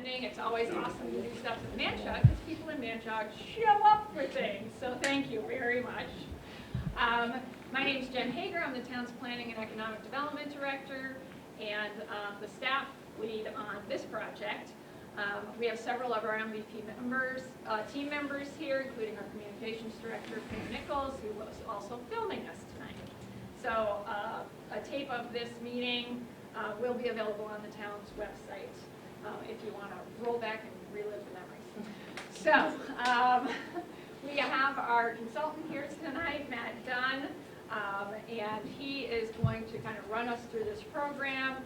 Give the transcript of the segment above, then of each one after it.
attending. It's always awesome to do stuff in Manchaug because people in Manchaug show up for things. So thank you very much. My name is Jen Hager. I'm the town's Planning and Economic Development Director and the staff lead on this project. We have several of our MVP members, team members here, including our Communications Director, Pam Nichols, who was also filming us tonight. So a tape of this meeting will be available on the town's website if you want to roll back and relive the memories. So we have our consultant here tonight, Matt Dunn, and he is going to kind of run us through this program.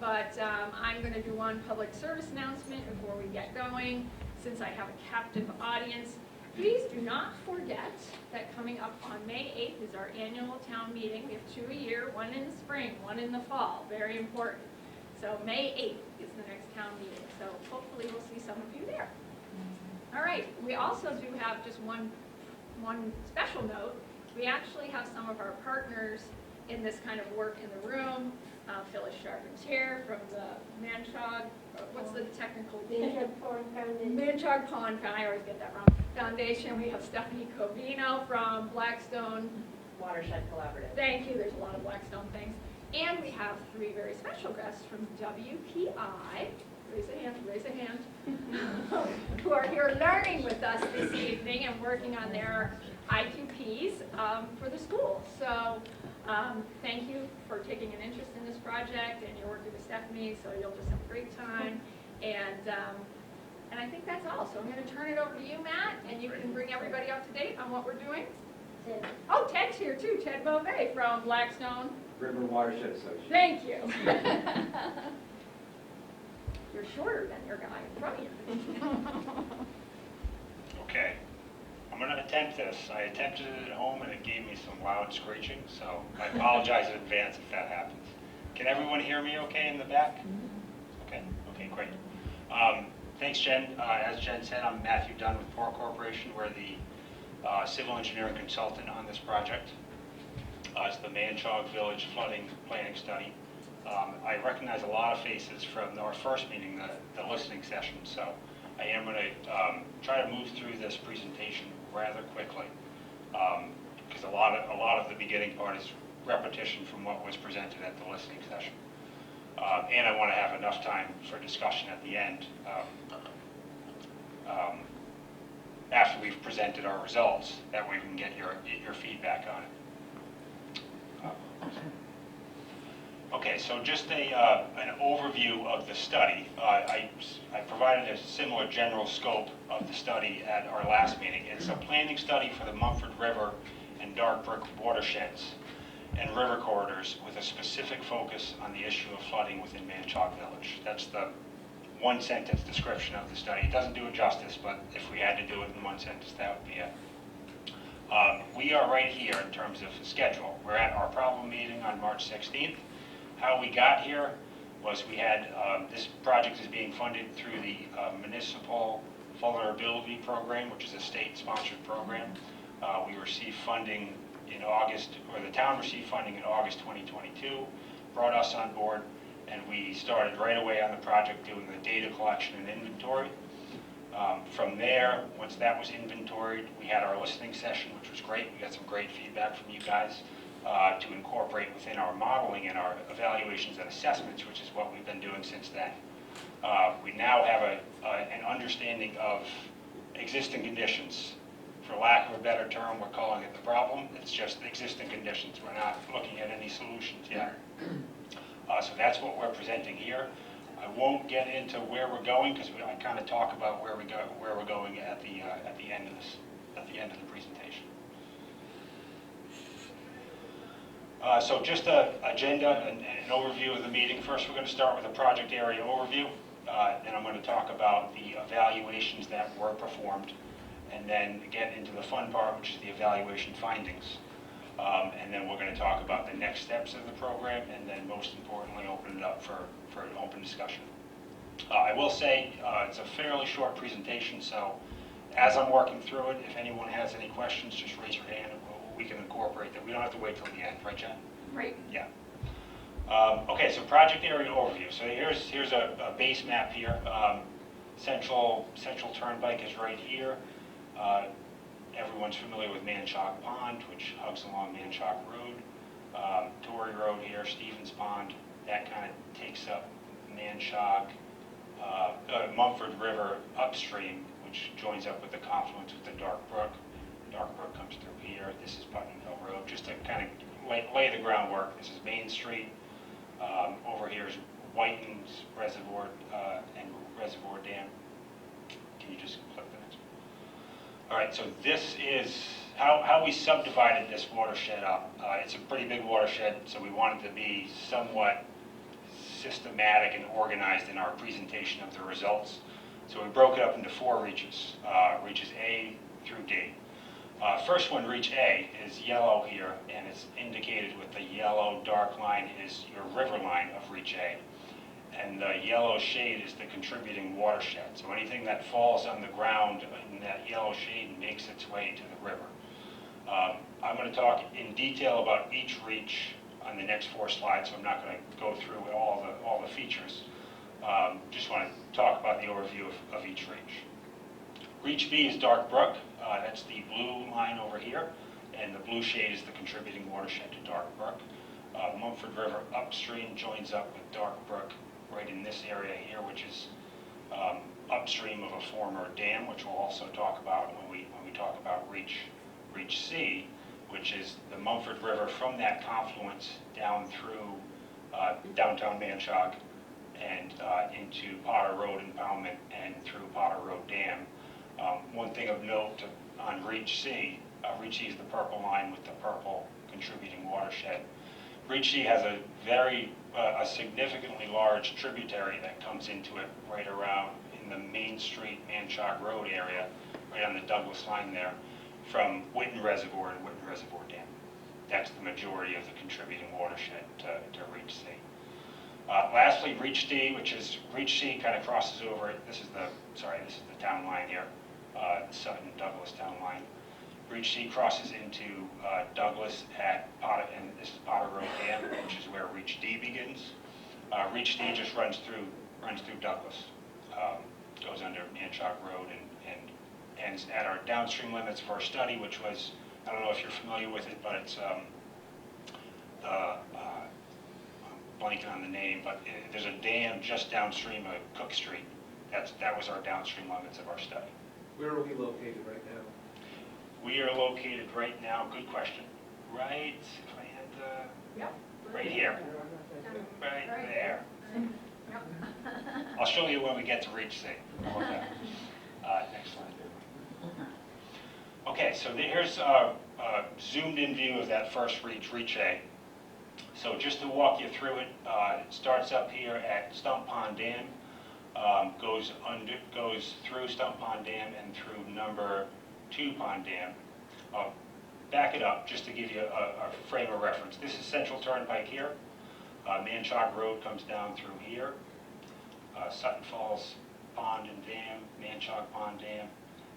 But I'm going to do one public service announcement before we get going. Since I have a captive audience, please do not forget that coming up on May 8th is our annual town meeting. We have 2 a year, one in the spring, one in the fall. Very important. So May 8th is the next town meeting. So hopefully we'll see some of you there. All right. We also do have just one special note. We actually have some of our partners in this kind of work in the room. Phyllis Charpentier from the Manchaug, what's the technical name? Manchaug Pond Foundation. Manchaug Pond, I always get that wrong. Foundation. We have Stephanie Covino from Blaxton. Watershed Collaborative. Thank you. There's a lot of Blackstone things. And we have 3 very special guests from WPI. Raise a hand, raise a hand. Who are here learning with us this evening and working on their IQPs for the school. So thank you for taking an interest in this project, and you're working with Stephanie, so you'll just have a great time. And I think that's all. So I'm going to turn it over to you, Matt, and you can bring everybody up to date on what we're doing. Ted. Oh, Ted's here too, Ted Beauvais from Blackstone. River Watershed Association. Thank you. You're shorter than your guy in front of you. Okay, I'm going to attempt this. I attempted it at home and it gave me some loud screeching, so I apologize in advance if that happens. Can everyone hear me okay in the back? Okay, great. Thanks, Jen. As Jen said, I'm Matthew Dunn with Port Corporation. We're the civil engineering consultant on this project. It's the Manchaug Village Flooding Planning Study. I recognize a lot of faces from our first meeting, the listening session, so I am going to try to move through this presentation rather quickly because a lot of the beginning part is repetition from what was presented at the listening session. And I want to have enough time for discussion at the end after we've presented our results, that way we can get your feedback on it. Okay, so just an overview of the study. I provided a similar general scope of the study at our last meeting. It's a planning study for the Mumford River and Dark Brook watersheds and river corridors with a specific focus on the issue of flooding within Manchaug Village. That's the one-sentence description of the study. It doesn't do it justice, but if we had to do it in one sentence, that would be it. We are right here in terms of schedule. We're at our problem meeting on March 16th. How we got here was we had, this project is being funded through the Municipal Vulnerability Program, which is a state-sponsored program. We received funding in August, or the town received funding in August 2022, brought us on board, and we started right away on the project doing the data collection and inventory. From there, once that was inventoried, we had our listening session, which was great. We got some great feedback from you guys to incorporate within our modeling and our evaluations and assessments, which is what we've been doing since then. We now have an understanding of existing conditions. For lack of a better term, we're calling it the problem. It's just existing conditions. We're not looking at any solutions yet. So that's what we're presenting here. I won't get into where we're going because I kind of talk about where we're going at the end of the presentation. So just an agenda and an overview of the meeting. First, we're going to start with a project area overview. Then I'm going to talk about the evaluations that were performed, and then get into the fun part, which is the evaluation findings. And then we're going to talk about the next steps of the program, and then most importantly, open it up for an open discussion. I will say it's a fairly short presentation, so as I'm working through it, if anyone has any questions, just raise your hand and we can incorporate that. We don't have to wait till the end, right, Jen? Right. Yeah. Okay, so project area overview. So here's a base map here. Central Turnpike is right here. Everyone's familiar with Manchaug Pond, which hugs along Manchaug Road. Torrey Road here, Stevens Pond, that kind of takes up Manchaug. Mumford River upstream, which joins up with the confluence with the Dark Brook. Dark Brook comes through here. This is Putnam Hill Road. Just to kind of lay the groundwork, this is Main Street. Over here is Whiting's Reservoir and Reservoir Dam. Can you just click the next one? All right, so this is how we subdivided this watershed up. It's a pretty big watershed, so we wanted to be somewhat systematic and organized in our presentation of the results. So we broke it up into 4 reaches, reaches A through D. First one, reach A, is yellow here, and it's indicated with the yellow dark line is your river line of reach A. And the yellow shade is the contributing watershed. So anything that falls on the ground in that yellow shade makes its way to the river. I'm going to talk in detail about each reach on the next 4 slides, so I'm not going to go through all the features. Just want to talk about the overview of each reach. Reach B is Dark Brook. That's the blue line over here, and the blue shade is the contributing watershed to Dark Brook. Mumford River upstream joins up with Dark Brook right in this area here, which is upstream of a former dam, which we'll also talk about when we talk about Reach C, which is the Mumford River from that confluence down through downtown Manchaug and into Potter Road impoundment and through Potter Road Dam. One thing of note on Reach C is the purple line with the purple contributing watershed. Reach C has a significantly large tributary that comes into it right around in the Main Street Manchaug Road area, right on the Douglas line there, from Whitten Reservoir and Whitten Reservoir Dam. That's the majority of the contributing watershed to Reach C. Lastly, Reach D, which is Reach C kind of crosses over. This is the town line here, Sutton Douglas town line. Reach C crosses into Douglas at Potter, and this is Potter Road Dam, which is where Reach D begins. Reach D just runs through Douglas, goes under Manchaug Road and ends at our downstream limits of our study, which was, I don't know if you're familiar with it, but it's I'm blanking on the name, but there's a dam just downstream of Cook Street. That was our downstream limits of our study. Where are we located right now? We are located right now, good question, right, if I had Yep. right here, right there. Yep. I'll show you when we get to Reach C. Okay. Next slide. Okay, so here's a zoomed in view of that first reach, Reach A. So just to walk you through it, it starts up here at Stump Pond Dam, goes through Stump Pond Dam and through number 2 Pond Dam. I'll back it up just to give you a frame of reference. This is Central Turnpike here. Manchaug Road comes down through here. Sutton Falls Pond and Dam, Manchaug Pond Dam,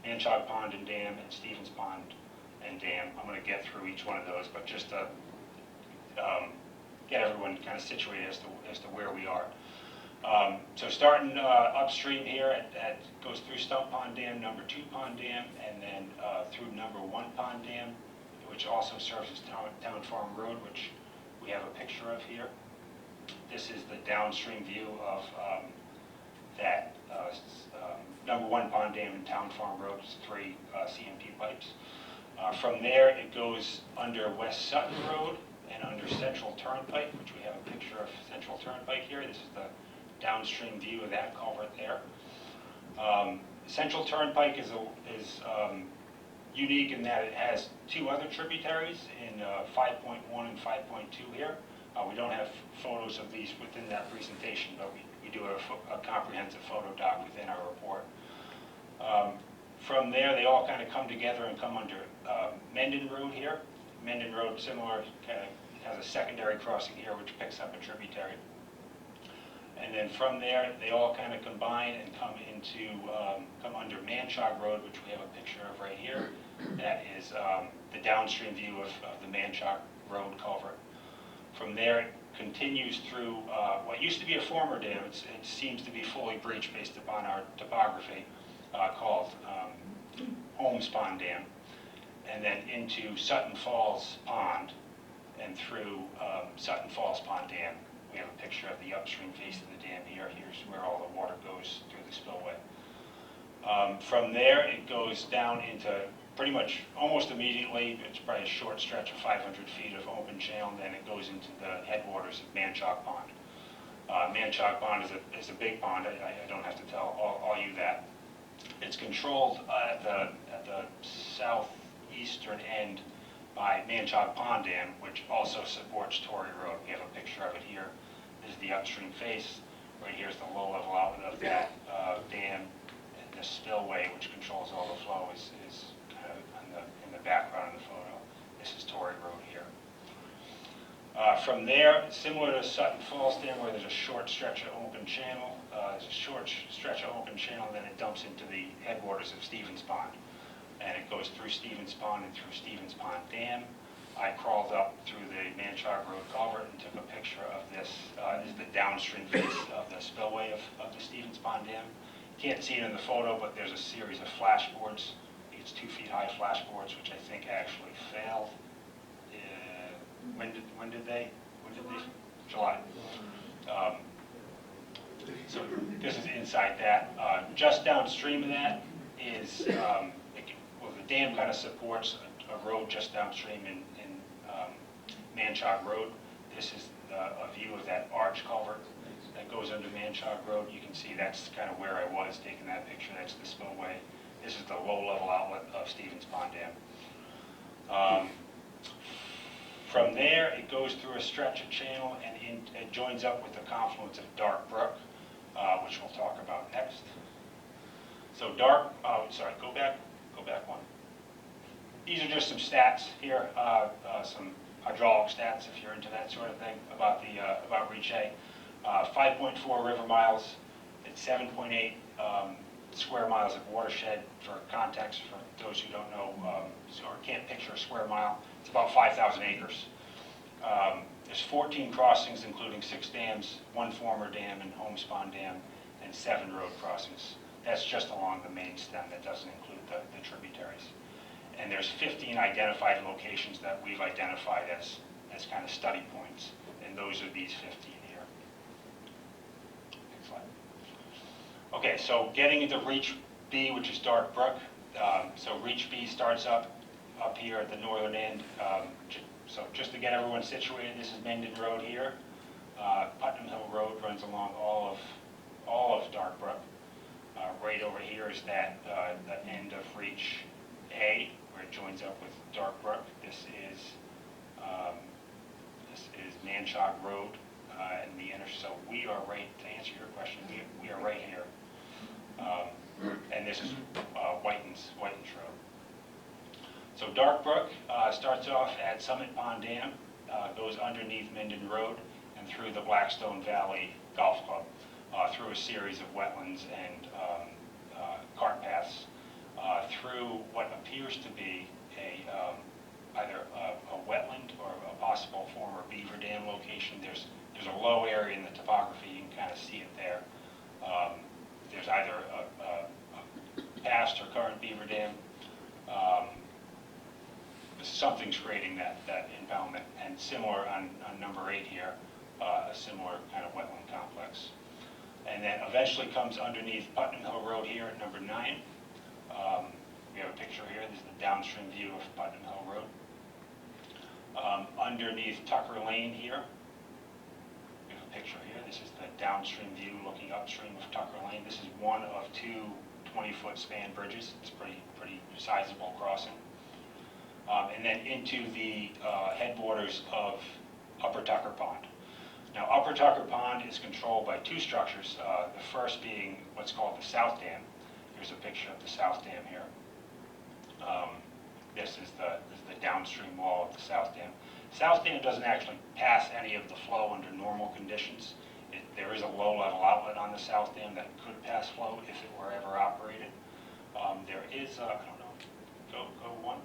Manchaug Pond and Dam, and Stevens Pond and Dam. I'm going to get through each one of those, but just to get everyone kind of situated as to where we are. So starting upstream here, goes through Stump Pond Dam, number 2 Pond Dam, and then through number 1 Pond Dam, which also serves as Town Farm Road, which we have a picture of here. This is the downstream view of that number 1 Pond Dam and Town Farm Road, 3 CMP pipes. From there, it goes under West Sutton Road and under Central Turnpike, which we have a picture of Central Turnpike here. This is the downstream view of that culvert there. Central Turnpike is unique in that it has 2 other tributaries in 5.1 and 5.2 here. We don't have photos of these within that presentation, but we do a comprehensive photo doc within our report. From there, they all kind of come together and come under Mendon Road here. Mendon Road, similar, kind of has a secondary crossing here which picks up a tributary. And then from there, they all kind of combine and come under Manchaug Road, which we have a picture of right here. That is the downstream view of the Manchaug Road culvert. From there, it continues through what used to be a former dam. It seems to be fully breached based upon our topography, called Holmes Pond Dam, and then into Sutton Falls Pond, and through Sutton Falls Pond Dam. We have a picture of the upstream face of the dam here. Here's where all the water goes through the spillway. From there, it goes down into pretty much almost immediately, it's probably a short stretch of 500 feet of open channel, and then it goes into the headwaters of Manchaug Pond. Manchaug Pond is a big pond. I don't have to tell all you that. It's controlled at the southeastern end by Manchaug Pond Dam, which also supports Torrey Road. We have a picture of it here. This is the upstream face. Right here is the low-level outlet of that dam. And the spillway, which controls all the flow, is kind of in the background of the photo. This is Torrey Road here. From there, similar to Sutton Falls Dam, where there's a short stretch of open channel, then it dumps into the headwaters of Stevens Pond. And it goes through Stevens Pond and through Stevens Pond Dam. I crawled up through the Manchaug Road culvert and took a picture of this. This is the downstream face of the spillway of the Stevens Pond Dam. You can't see it in the photo, but there's a series of flashboards. I think it's 2 feet high flashboards, which I think actually failed. When did they? July. So this is inside that. Just downstream of that is, the dam kind of supports a road just downstream in Manchaug Road. This is a view of that arch culvert that goes under Manchaug Road. You can see that's kind of where I was taking that picture. That's the spillway. This is the low-level outlet of Stevens Pond Dam. From there, it goes through a stretch of channel and it joins up with the confluence of Dark Brook, which we'll talk about next. So go back one. These are just some stats here, some hydraulic stats if you're into that sort of thing about Reach A. 5.4 river miles. It's 7.8 square miles of watershed. For context, for those who don't know or can't picture a square mile, it's about 5,000 acres. There's 14 crossings, including 6 dams, 1 former dam and Holmes Pond Dam, and 7 road crossings. That's just along the main stem. That doesn't include the tributaries. And there's 15 identified locations that we've identified as kind of study points, and those are these 15 here. Next slide. Okay, so getting into Reach B, which is Dark Brook. So Reach B starts up here at the northern end. So just to get everyone situated, this is Menden Road here. Putnam Hill Road runs along all of Dark Brook. Right over here is that the end of Reach A, where it joins up with Dark Brook. This is Manchaug Road and the so we are right, to answer your question, we are right here. And this is Whitens Road. So Dark Brook starts off at Summit Pond Dam, goes underneath Minden Road and through the Blackstone Valley Golf Club, through a series of wetlands and cart paths, through what appears to be either a wetland or a possible former beaver dam location. There's a low area in the topography, you can kind of see it there. There's either a past or current beaver dam. Something's creating that impoundment, and similar on number 8 here, a similar kind of wetland complex. And then eventually comes underneath Putnam Hill Road here at number 9. We have a picture here. This is the downstream view of Putnam Hill Road. Underneath Tucker Lane here, we have a picture here. This is the downstream view looking upstream of Tucker Lane. This is one of 2 20-foot span bridges. It's pretty sizable crossing. And then into the headwaters of Upper Tucker Pond. Now, Upper Tucker Pond is controlled by 2 structures, the first being what's called the South Dam. Here's a picture of the South Dam here. This is the downstream wall of the South Dam. South Dam doesn't actually pass any of the flow under normal conditions. There is a low-level outlet on the South Dam that could pass flow if it were ever operated. There is, I don't know, go one.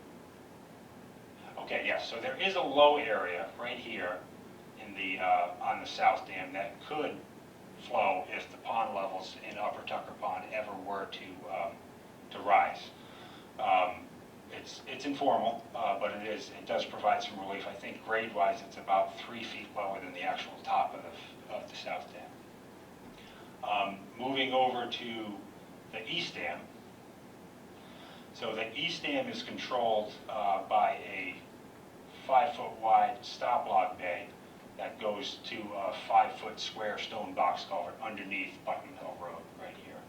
Okay, yes, so there is a low area right here in on the south dam that could flow if the pond levels in Upper Tucker Pond ever were to rise. It's informal, but it does provide some relief. I think grade-wise, it's about 3 feet lower than the actual top of the south dam. Moving over to the east dam. So the east dam is controlled by a 5-foot wide stop log bay that goes to a 5-foot square stone box culvert underneath Putnam Hill Road right here.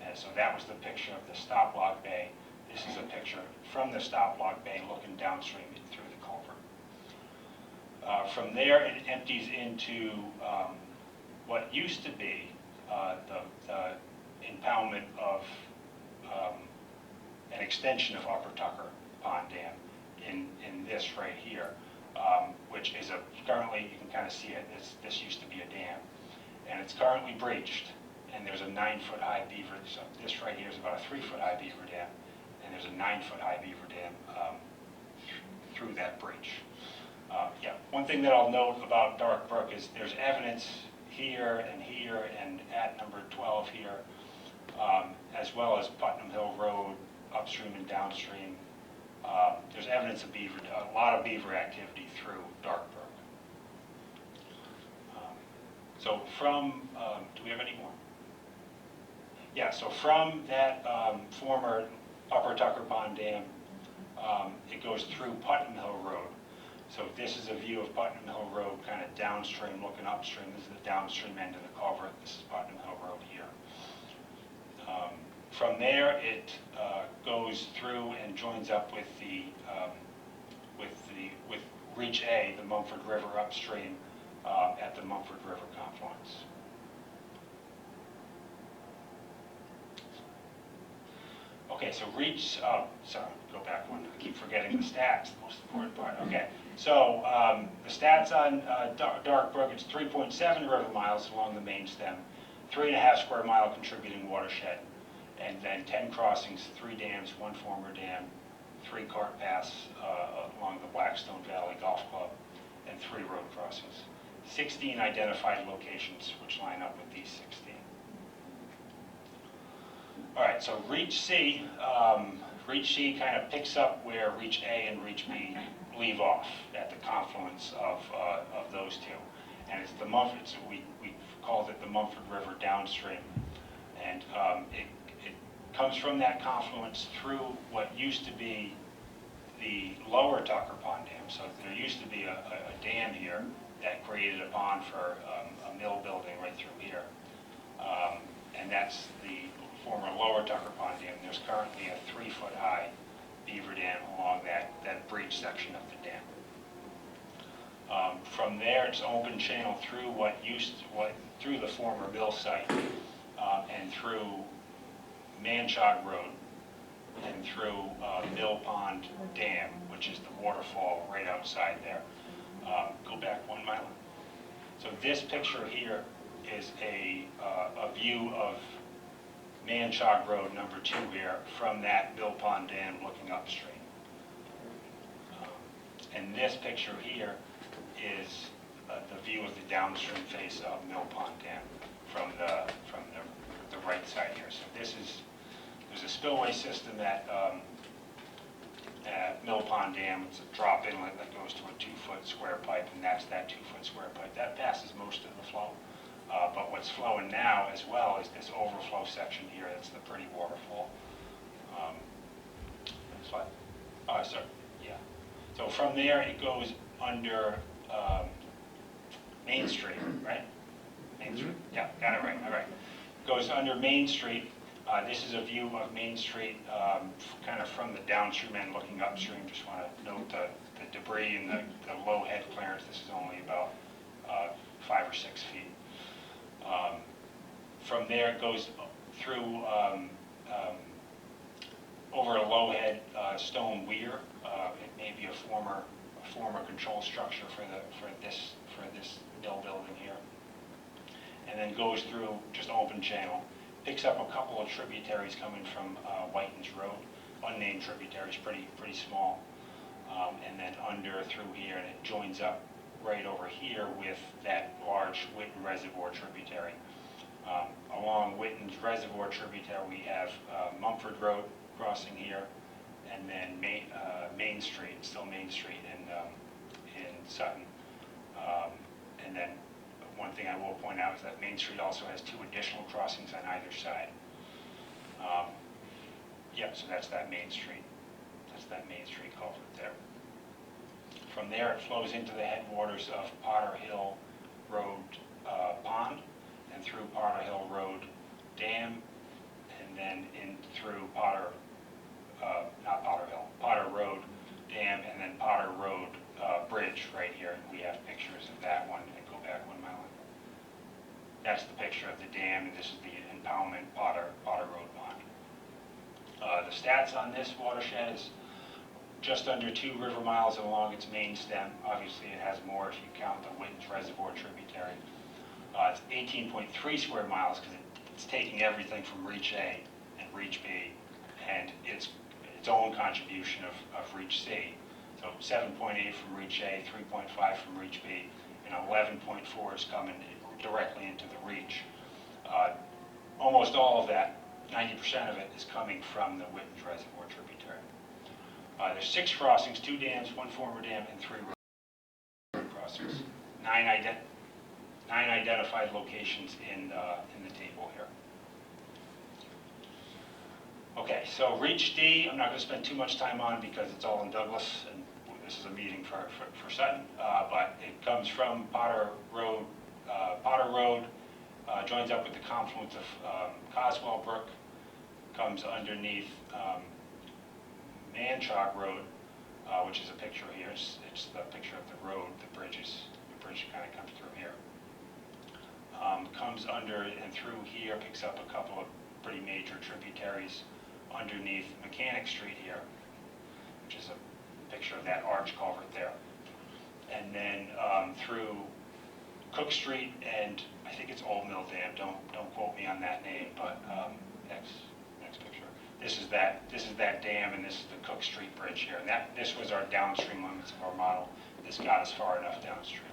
And so that was the picture of the stop log bay. This is a picture from the stop log bay looking downstream through the culvert. From there, it empties into what used to be the impoundment of an extension of Upper Tucker Pond Dam in this right here, which is currently, you can kind of see it, this used to be a dam. And it's currently breached, and there's a 9-foot high beaver, so this right here is about a 3-foot high beaver dam, and there's a 9-foot high beaver dam through that breach. Yeah, one thing that I'll note about Dark Brook is there's evidence here and at number 12 here, as well as Putnam Hill Road, upstream and downstream. There's evidence of a lot of beaver activity through Dark Brook. So from, do we have any more? Yeah, so from that former Upper Tucker Pond Dam, it goes through Putnam Hill Road. So this is a view of Putnam Hill Road kind of downstream, looking upstream. This is the downstream end of the culvert. This is Putnam Hill Road here. From there, it goes through and joins up with with Reach A, the Mumford River upstream, at the Mumford River confluence. Okay, so sorry, go back one. I keep forgetting the stats, the most important part. Okay, so the stats on Dark Brook, it's 3.7 river miles along the main stem, 3.5 square mile contributing watershed, and then 10 crossings, 3 dams, 1 former dam, 3 cart paths along the Blackstone Valley Golf Club, and 3 road crossings. 16 identified locations which line up with these 16. All right, so Reach C kind of picks up where Reach A and Reach B leave off at the confluence of those two. And it's the Mumford, so we called it the Mumford River downstream. And it comes from that confluence through what used to be the lower Tucker Pond Dam. So there used to be a dam here that created a pond for a mill building right through here. And that's the former lower Tucker Pond Dam. There's currently a 3-foot high beaver dam along that breach section of the dam. From there, it's open channel through through the former mill site and through Manchaug Road and through Mill Pond Dam, which is the waterfall right outside there. Go back 1 mile. So this picture here is a view of Manchaug Road, number 2 here, from that Mill Pond Dam looking upstream. And this picture here is the view of the downstream face of Mill Pond Dam from the right side here. So there's a spillway system at Mill Pond Dam. It's a drop inlet that goes to a 2-foot square pipe, and that's that 2-foot square pipe. That passes most of the flow. But what's flowing now as well is this overflow section here. That's the pretty waterfall. Slide. Sorry. Yeah. So from there it goes under Main Street, right? Main Street. Yeah, got it right. All right. Goes under Main Street. This is a view of Main Street, kind of from the downstream end looking upstream. Just want to note the debris and the low head clearance. This is only about 5 or 6 feet. From there, it goes through over a low head stone weir. It may be a former control structure for this mill building here, and then goes through just open channel. Picks up a couple of tributaries coming from Whitens Road, unnamed tributaries, pretty small, and then under through here, and it joins up right over here with that large Witten Reservoir tributary. Along Witten's Reservoir tributary, we have Mumford Road crossing here, and then Main Street, still Main Street in Sutton. And then one thing I will point out is that Main Street also has 2 additional crossings on either side. Yeah, so that's that Main Street. That's that Main Street culvert there. From there, it flows into the headwaters of Potter Hill Road Pond, and through Potter Hill Road Dam, and then in through Potter Road Dam, and then Potter Road Bridge right here. We have pictures of that one, and go back 1 mile. That's the picture of the dam, and this is the impoundment Potter Road Pond. The stats on this watershed is just under 2 river miles along its main stem. Obviously, it has more if you count the Witten's Reservoir tributary. It's 18.3 square miles because it's taking everything from Reach A and Reach B and its own contribution of Reach C. So 7.8 from Reach A, 3.5 from Reach B, and 11.4 is coming directly into the Reach. Almost all of that, 90% of it, is coming from the Witten's Reservoir tributary. There's 6 crossings, 2 dams, 1 former dam, and 3 road crossings. 9 identified locations in the table here. Okay, so Reach D, I'm not going to spend too much time on because it's all in Douglas, and this is a meeting for Sutton, but it comes from Potter Road, joins up with the confluence of Coswell Brook, comes underneath Manchaug Road, which is a picture here. It's the picture of the road, the bridge kind of comes through here. Comes under and through here, picks up a couple of pretty major tributaries underneath Mechanic Street here, which is a picture of that arch culvert there. And then through Cook Street and I think it's Old Mill Dam. Don't quote me on that name, but next picture. This is that dam, and this is the Cook Street Bridge here. And this was our downstream limits of our model. This got us far enough downstream.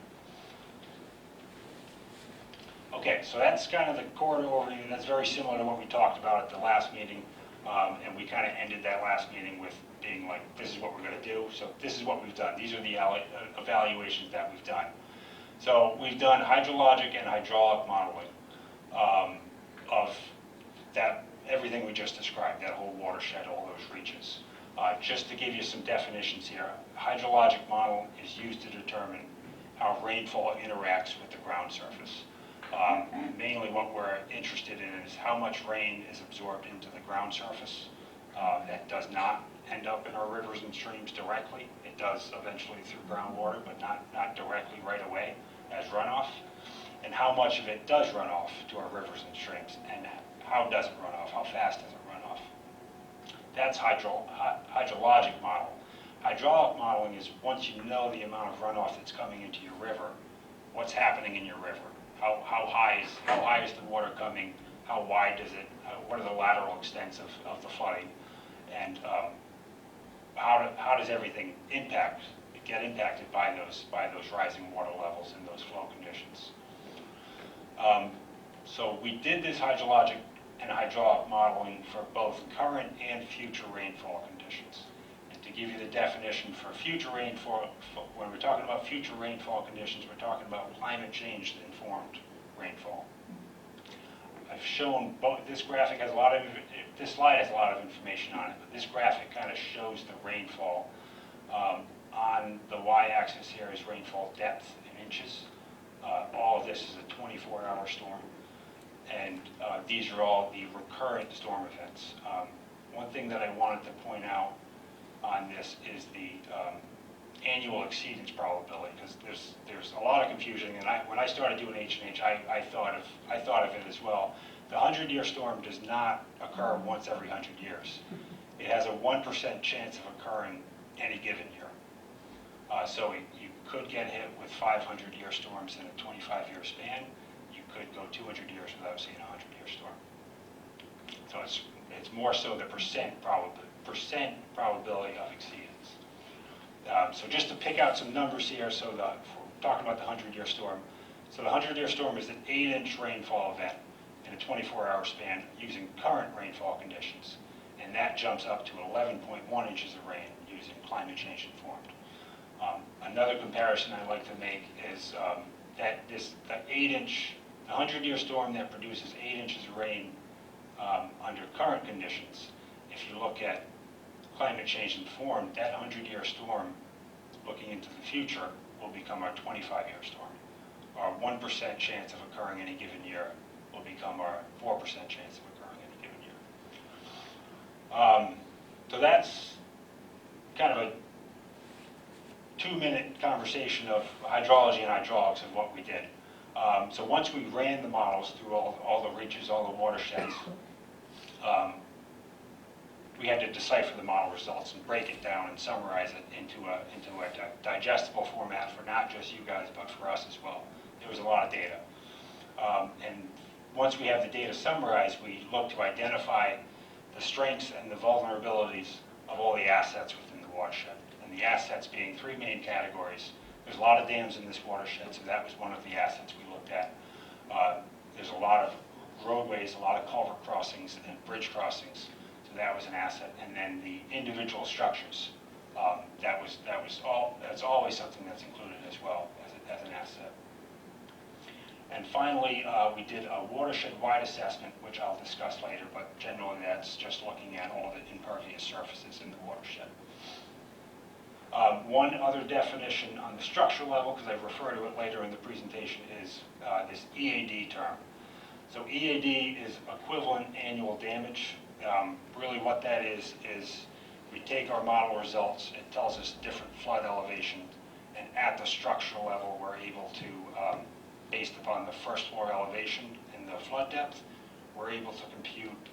Okay, so that's kind of the corridor overview. That's very similar to what we talked about at the last meeting, and we kind of ended that last meeting with being like, this is what we're going to do. So this is what we've done. These are the evaluations that we've done. So we've done hydrologic and hydraulic modeling of that, everything we just described, that whole watershed, all those reaches. Just to give you some definitions here, hydrologic model is used to determine how rainfall interacts with the ground surface. Mainly what we're interested in is how much rain is absorbed into the ground surface. That does not end up in our rivers and streams directly. It does eventually through groundwater, but not directly right away as runoff. And how much of it does run off to our rivers and streams, and how does it run off? How fast does it run off? That's hydrologic model. Hydraulic modeling is once you know the amount of runoff that's coming into your river, what's happening in your river? How high is the water coming? How wide is it? What are the lateral extents of the flooding? And how does everything get impacted by those rising water levels and those flow conditions? So we did this hydrologic and hydraulic modeling for both current and future rainfall conditions. And to give you the definition for future rainfall, when we're talking about future rainfall conditions, we're talking about climate change informed rainfall. I've shown both. This graphic has this slide has a lot of information on it, but this graphic kind of shows the rainfall. On the y-axis here is rainfall depth in inches. All of this is a 24-hour storm, and these are all the recurrent storm events. One thing that I wanted to point out on this is the annual exceedance probability, because there's a lot of confusion. And when I started doing H&H, I thought of it as well. The 100-year storm does not occur once every 100 years. It has a 1% chance of occurring any given year. So you could get hit with 500-year storms in a 25-year span. You could go 200 years without seeing a 100-year storm. So it's more so the percent probability of exceedance. So just to pick out some numbers here, so talking about the 100-year storm. So the 100-year storm is an 8-inch rainfall event in a 24-hour span using current rainfall conditions. And that jumps up to 11.1 inches of rain using climate change informed. Another comparison I like to make is that the 8-inch, 100-year storm that produces 8 inches of rain under current conditions, if you look at climate change informed, that 100-year storm, looking into the future, will become our 25-year storm. Our 1% chance of occurring any given year will become our 4% chance of occurring any given year. So that's kind of a 2-minute conversation of hydrology and hydraulics of what we did. So once we ran the models through all the reaches, all the watersheds, we had to decipher the model results and break it down and summarize it into a digestible format for not just you guys, but for us as well. There was a lot of data. And once we have the data summarized, we look to identify the strengths and the vulnerabilities of all the assets within the watershed. And the assets being 3 main categories. There's a lot of dams in this watershed, so that was one of the assets we looked at. There's a lot of roadways, a lot of culvert crossings and bridge crossings. So that was an asset, and then the individual structures. That's always something that's included as well as an asset. And finally, we did a watershed-wide assessment, which I'll discuss later, but generally that's just looking at all the impervious surfaces in the watershed. One other definition on the structural level, because I refer to it later in the presentation, is this EAD term. So EAD is equivalent annual damage. Really what that is we take our model results, it tells us different flood elevation, and at the structural level we're able to, based upon the first floor elevation and the flood depth, we're able to compute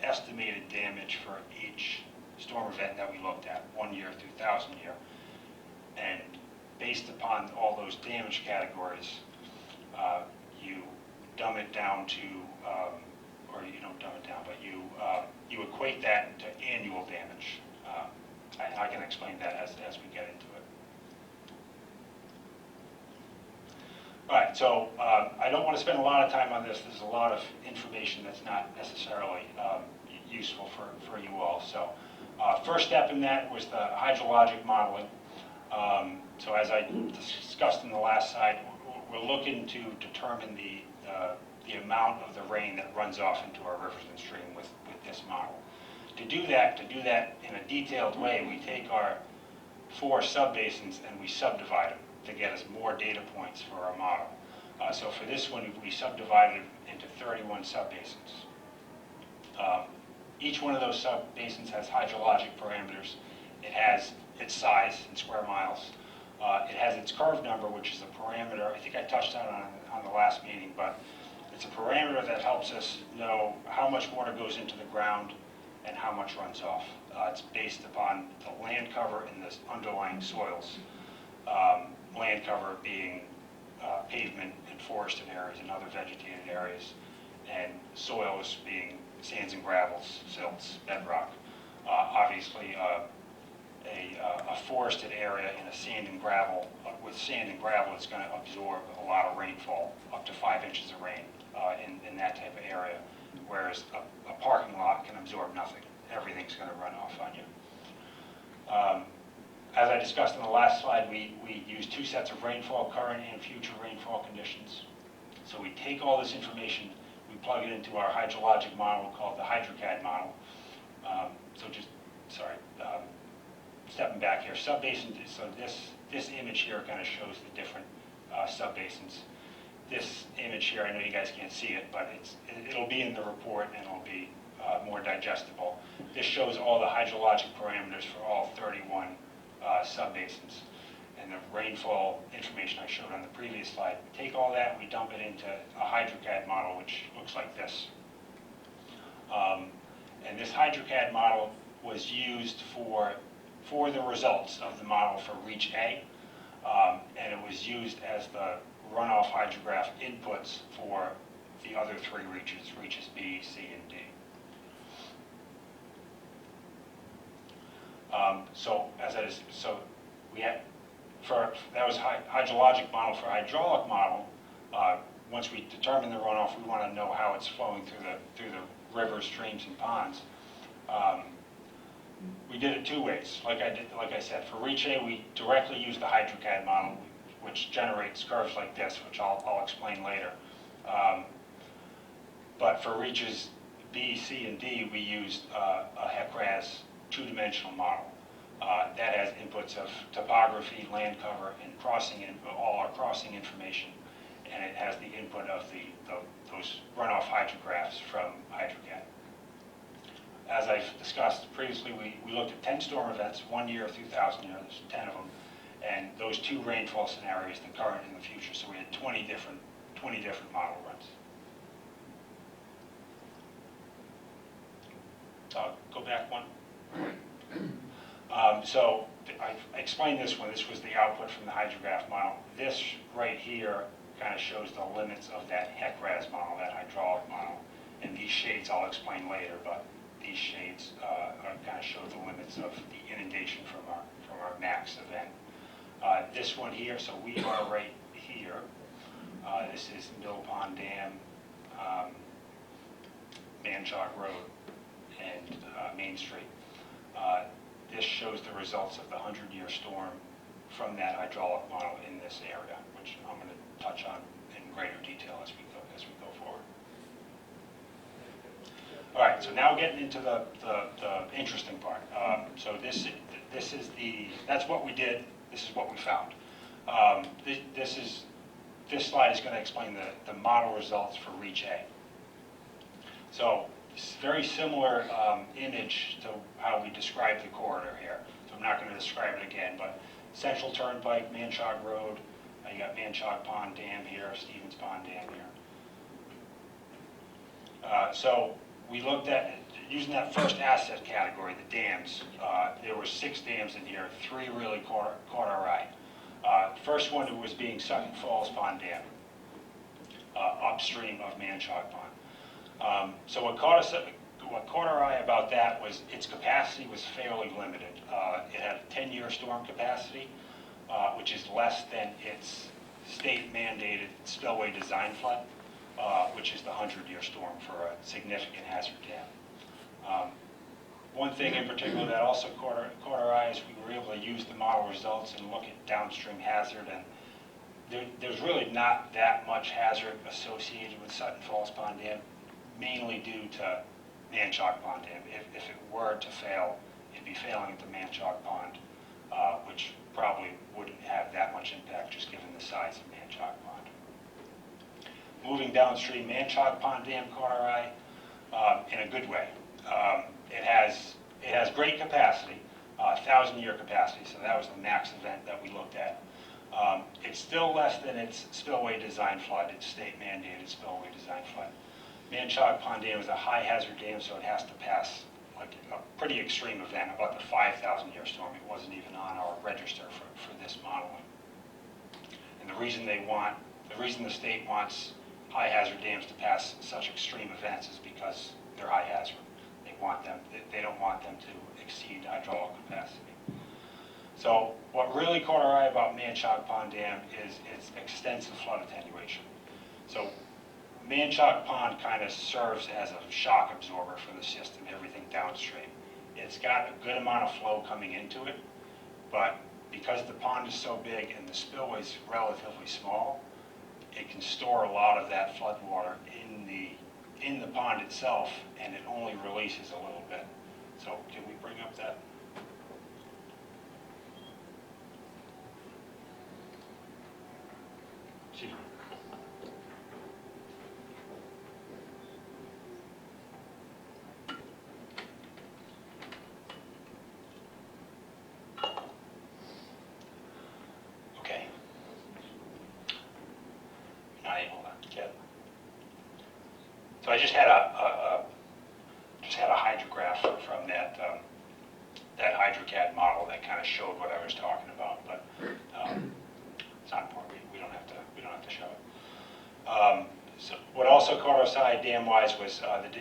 estimated damage for each storm event that we looked at, 1 year through 1,000 year. And based upon all those damage categories, you dumb it down to, or you don't dumb it down, but you equate that to annual damage. I can explain that as we get into it. All right, so I don't want to spend a lot of time on this. There's a lot of information that's not necessarily useful for you all. So first step in that was the hydrologic modeling. So as I discussed in the last slide, we're looking to determine the amount of the rain that runs off into our rivers and stream with this model. To do that in a detailed way, we take our 4 subbasins and we subdivide them to get us more data points for our model. So for this one, we subdivided it into 31 subbasins. Each one of those subbasins has hydrologic parameters. It has its size in square miles. It has its curve number, which is a parameter. I think I touched on the last meeting, but it's a parameter that helps us know how much water goes into the ground and how much runs off. It's based upon the land cover and the underlying soils. Land cover being pavement and forested areas and other vegetated areas, and soils being sands and gravels, silts, bedrock. Obviously, a forested area in a sand and gravel, with sand and gravel, it's going to absorb a lot of rainfall, up to 5 inches of rain in that type of area, whereas a parking lot can absorb nothing. Everything's going to run off on you. As I discussed in the last slide, we use 2 sets of rainfall, current and future rainfall conditions. So we take all this information, we plug it into our hydrologic model called the HydroCAD model. Stepping back here, subbasins, so this image here kind of shows the different subbasins. This image here, I know you guys can't see it, but it'll be in the report and it'll be more digestible. This shows all the hydrologic parameters for all 31 subbasins. And the rainfall information I showed on the previous slide. We take all that, we dump it into a HydroCAD model, which looks like this. And this HydroCAD model was used for the results of the model for Reach A, and it was used as the runoff hydrograph inputs for the other 3 reaches B, C, and D. So we had that was hydrologic model. For hydraulic model, once we determine the runoff, we want to know how it's flowing through the rivers, streams, and ponds. We did it two ways. Like I said, for Reach A, we directly used the HydroCAD model, which generates curves like this, which I'll explain later. But for Reaches B, C, and D, we used a HEC-RAS two-dimensional model that has inputs of topography, land cover, and all our crossing information, and it has the input of those runoff hydrographs from HydroCAD. As I've discussed previously, we looked at 10 storm events, 1 year, 2,000 years, there's 10 of them, and those 2 rainfall scenarios, the current and the future. So we had 20 different model runs. Go back one. So I explained this one. This was the output from the hydrograph model. This right here kind of shows the limits of that HEC-RAS model, that hydraulic model. And these shades I'll explain later, but these shades kind of show the limits of the inundation from our max event. This one here, so we are right here. This is Mill Pond Dam, Manchaug Road, and Main Street. This shows the results of the 100-year storm from that hydraulic model in this area, which I'm going to touch on in greater detail as we go forward. All right, so now getting into the interesting part. So this is that's what we did. This is what we found. This slide is going to explain the model results for Reach A. So it's a very similar image to how we described the corridor here. So I'm not going to describe it again, but Central Turnpike, Manchaug Road, you got Manchaug Pond Dam here, Stevens Pond Dam here. So we looked at, using that first asset category, the dams, there were 6 dams in here, 3 really caught our eye. The first one was being Sutton Falls Pond Dam, upstream of Manchaug Pond. So what caught our eye about that was its capacity was fairly limited. It had a 10-year storm capacity, which is less than its state-mandated spillway design flood, which is the 100-year storm for a significant hazard dam. One thing in particular that also caught our eye is we were able to use the model results and look at downstream hazard, and there's really not that much hazard associated with Sutton Falls Pond Dam, mainly due to Manchaug Pond Dam. If it were to fail, it'd be failing at the Manchaug Pond, which probably wouldn't have that much impact just given the size of Manchaug Pond. Moving downstream, Manchaug Pond Dam caught our eye in a good way. It has great capacity, 1,000-year capacity, so that was the max event that we looked at. It's still less than its spillway design flood, its state-mandated spillway design flood. Manchaug Pond Dam is a high hazard dam, so it has to pass like a pretty extreme event, about the 5,000-year storm. It wasn't even on our register for this modeling. And the reason the state wants high hazard dams to pass such extreme events is because they're high hazard. They don't want them to exceed hydraulic capacity. So what really caught our eye about Manchaug Pond Dam is its extensive flood attenuation. So Manchaug Pond kind of serves as a shock absorber for the system, everything downstream. It's got a good amount of flow coming into it, but because the pond is so big and the spillway is relatively small, it can store a lot of that flood water in the pond itself, and it only releases a little bit. So can we bring up that? Excuse me. Okay. Not able to get. So I just had a hydrograph from that HydroCAD model that kind of showed what I was talking about, but it's not important. We don't have to show it. So what also caught us eye dam-wise was that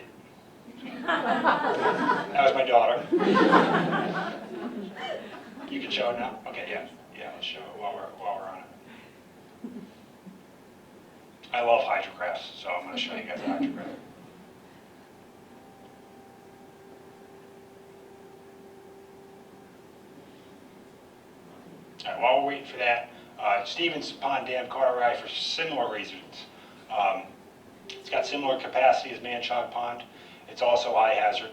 was my daughter. You can show it now? Okay, yeah. Yeah, let's show it while we're on it. I love hydrographs, so I'm going to show you guys a hydrograph. All right, while we're waiting for that, Stevens Pond Dam caught our eye for similar reasons. It's got similar capacity as Manchaug Pond. It's also high hazard.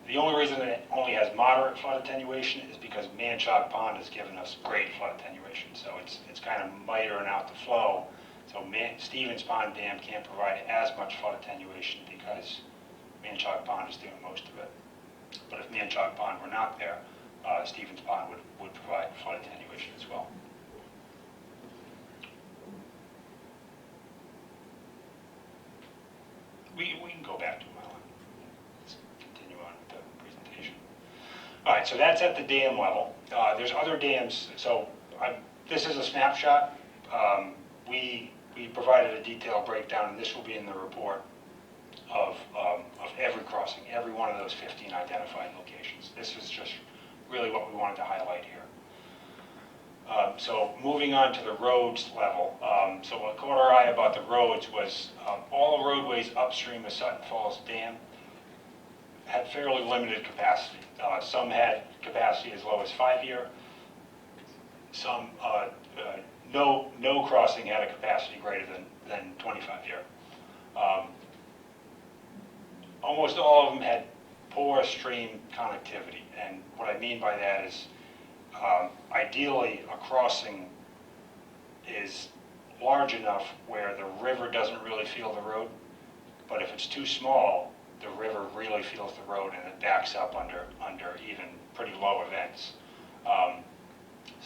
The only reason that it only has moderate flood attenuation is because Manchaug Pond has given us great flood attenuation. So it's kind of mitering out the flow. So Stevens Pond Dam can't provide as much flood attenuation because Manchaug Pond is doing most of it. But if Manchaug Pond were not there, Stevens Pond would provide flood attenuation as well. We can go back to my line. Let's continue on with the presentation. All right, so that's at the dam level. There's other dams. So this is a snapshot. We provided a detailed breakdown, and this will be in the report of every crossing, every one of those 15 identified locations. This is just really what we wanted to highlight here. So moving on to the roads level. So what caught our eye about the roads was all the roadways upstream of Sutton Falls Dam had fairly limited capacity. Some had capacity as low as 5-year. Some, no crossing had a capacity greater than 25-year. Almost all of them had poor stream connectivity, and what I mean by that is ideally a crossing is large enough where the river doesn't really feel the road, but if it's too small, the river really feels the road and it backs up under even pretty low events.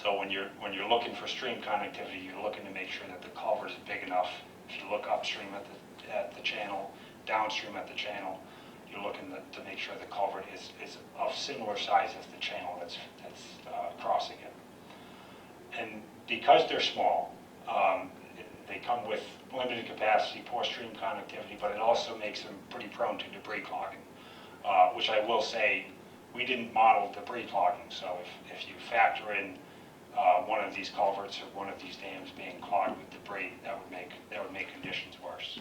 So when you're looking for stream connectivity, you're looking to make sure that the culvert is big enough. If you look upstream at the channel, downstream at the channel, you're looking to make sure the culvert is of similar size as the channel that's crossing it. And because they're small, they come with limited capacity, poor stream connectivity, but it also makes them pretty prone to debris clogging, which I will say, we didn't model debris clogging, so if you factor in one of these culverts or one of these dams being clogged with debris, that would make conditions worse.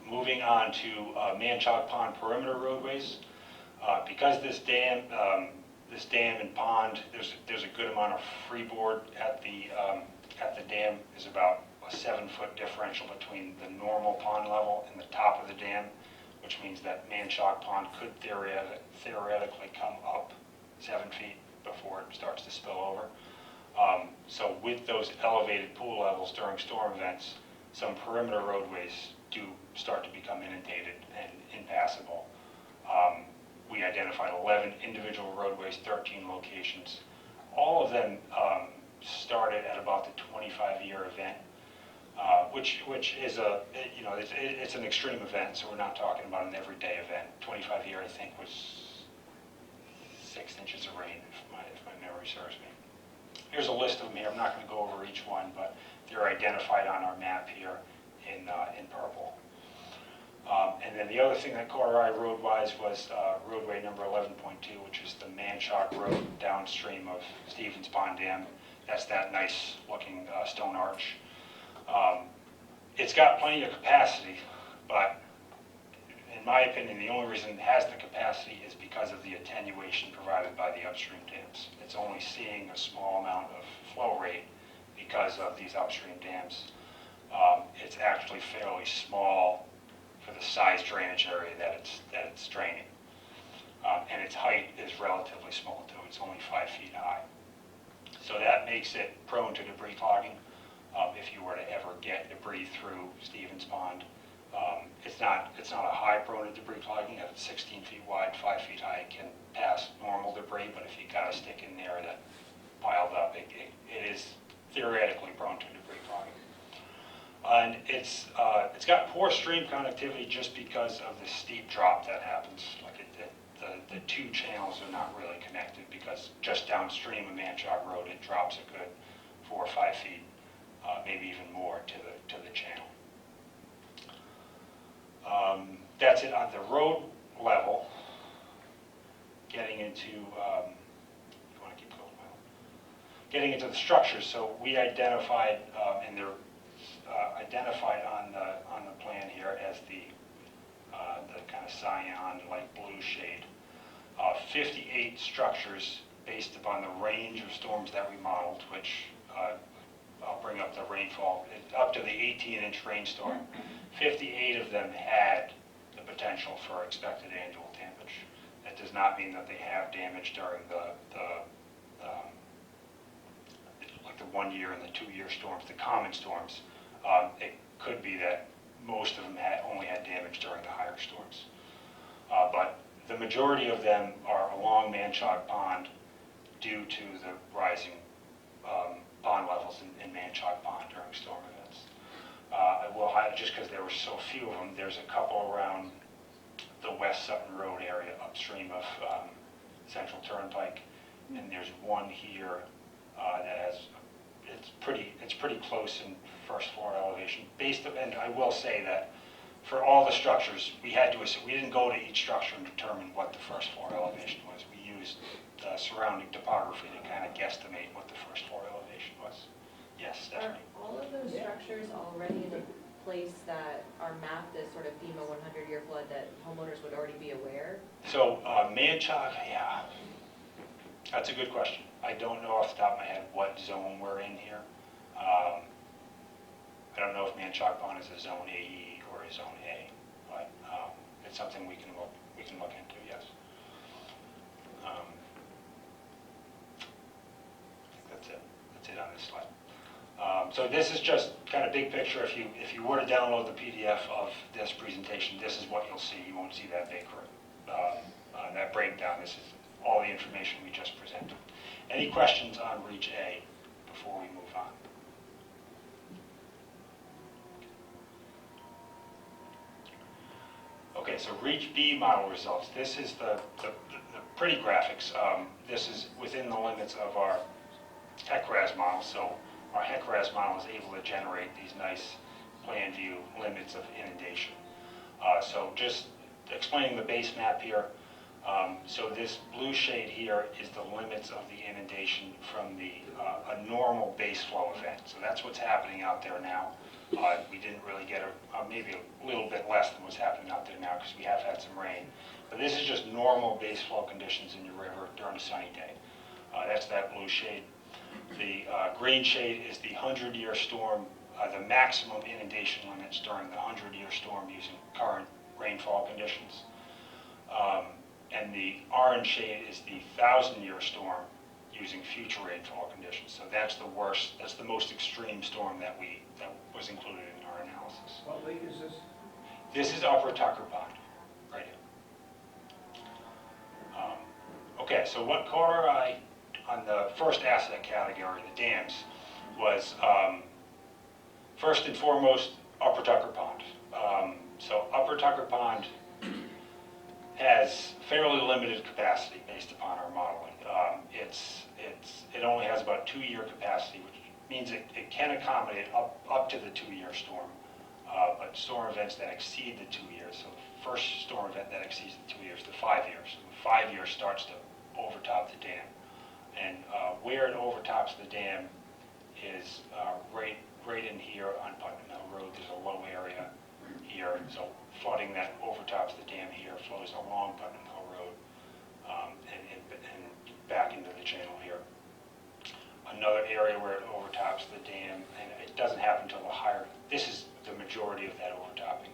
Moving on to Manchaug Pond perimeter roadways, because this dam and pond, there's a good amount of freeboard at the dam. Is about a 7-foot differential between the normal pond level and the top of the dam, which means that Manchaug Pond could theoretically come up 7 feet before it starts to spill over. So with those elevated pool levels during storm events, some perimeter roadways do start to become inundated and impassable. We identified 11 individual roadways, 13 locations. All of them started at about the 25-year event, which is it's an extreme event, so we're not talking about an everyday event. 25-year, I think, was 6 inches of rain, if my memory serves me. Here's a list of them here. I'm not going to go over each one, but they're identified on our map here in purple. And then the other thing that caught our eye road-wise was roadway number 11.2, which is the Manchaug Road downstream of Stevens Pond Dam. That's that nice-looking stone arch. It's got plenty of capacity, but in my opinion, the only reason it has the capacity is because of the attenuation provided by the upstream dams. It's only seeing a small amount of flow rate because of these upstream dams. It's actually fairly small for the size drainage area that it's draining. And its height is relatively small too. It's only 5 feet high. So that makes it prone to debris clogging if you were to ever get debris through Stevens Pond. It's not a high prone to debris clogging. If it's 16 feet wide, 5 feet high, it can pass normal debris, but if you got a stick in there that piled up, it is theoretically prone to debris clogging. And it's got poor stream connectivity just because of the steep drop that happens. Like the two channels are not really connected because just downstream of Manchaug Road, it drops a good 4 or 5 feet, maybe even more to the channel. That's it on the road level. Getting into into, you want to keep going, Will? Getting into the structures. So we identified, and they're identified on the plan here as the kind of cyan, light blue shade. 58 structures based upon the range of storms that we modeled, which I'll bring up the rainfall, up to the 18-inch rainstorm. 58 of them had the potential for expected annual damage. That does not mean that they have damage during like the 1 year and the 2 year storms, the common storms. It could be that most of them only had damage during the higher storms. But the majority of them are along Manchaug Pond due to the rising pond levels in Manchaug Pond during storm events. I will highlight, just because there were so few of them, there's a couple around the West Sutton Road area upstream of Central Turnpike, and there's one here that has, it's pretty close in first floor elevation. And I will say that for all the structures, we didn't go to each structure and determine what the first floor elevation was. We used the surrounding topography to kind of guesstimate what the first floor elevation was. Yes, Are Stephanie? all of those structures already in a place that are mapped as sort of FEMA 100-year flood that homeowners would already be aware? So Manchaug, yeah, that's a good question. I don't know off the top of my head what zone we're in here. I don't know if Manchaug Pond is a zone AE or a zone A, but it's something we can look into. Yes. I think that's it. That's it on this slide. So this is just kind of big picture. If you were to download the PDF of this presentation, this is what you'll see. You won't see that big that breakdown. This is all the information we just presented. Any questions on Reach A before we move on? Okay, so Reach B model results. This is the pretty graphics. This is within the limits of our HEC-RAS model. So our HEC-RAS model is able to generate these nice plan view limits of inundation. So just explaining the base map here. So this blue shade here is the limits of the inundation from a normal base flow event. So that's what's happening out there now. We didn't really get maybe a little bit less than what's happening out there now because we have had some rain. But this is just normal base flow conditions in your river during a sunny day. That's that blue shade. The green shade is the 100-year storm, the maximum inundation limits during the 100-year storm using current rainfall conditions. And the orange shade is the 1,000-year storm using future rainfall conditions. So that's the worst, that's the most extreme storm that was included in our analysis. What lake is this? This is Upper Tucker Pond, right here. Okay, so what caught our eye on the first asset category, the dams, was first and foremost Upper Tucker Pond. So Upper Tucker Pond has fairly limited capacity based upon our modeling. It only has about 2-year capacity, which means it can accommodate up to the 2-year storm. But storm events that exceed the 2 years, so the first storm event that exceeds the 2 years, the 5 years. The 5 years starts to overtop the dam. And where it overtops the dam is right in here on Putnam Hill Road. There's a low area here, so flooding that overtops the dam here flows along Putnam Hill Road and back into the channel here. Another area where it overtops the dam, and it doesn't happen until the higher, this is the majority of that overtopping.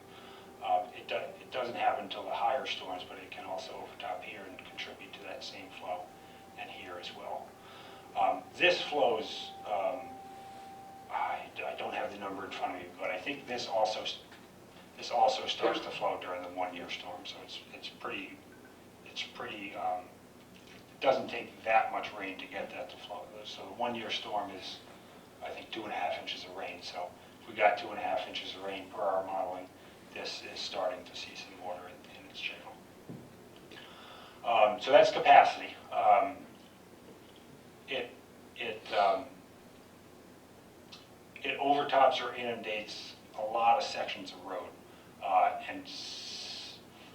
It doesn't happen until the higher storms, but it can also overtop here and contribute to that same flow, and here as well. This flows, I don't have the number in front of me, but I think this also starts to flow during the 1-year storm, so it's pretty. It doesn't take that much rain to get that to flow. So the 1-year storm is, I think, 2.5 inches of rain. So if we got 2.5 inches of rain per our modeling, this is starting to see some water in its channel. So that's capacity. It overtops or inundates a lot of sections of road, and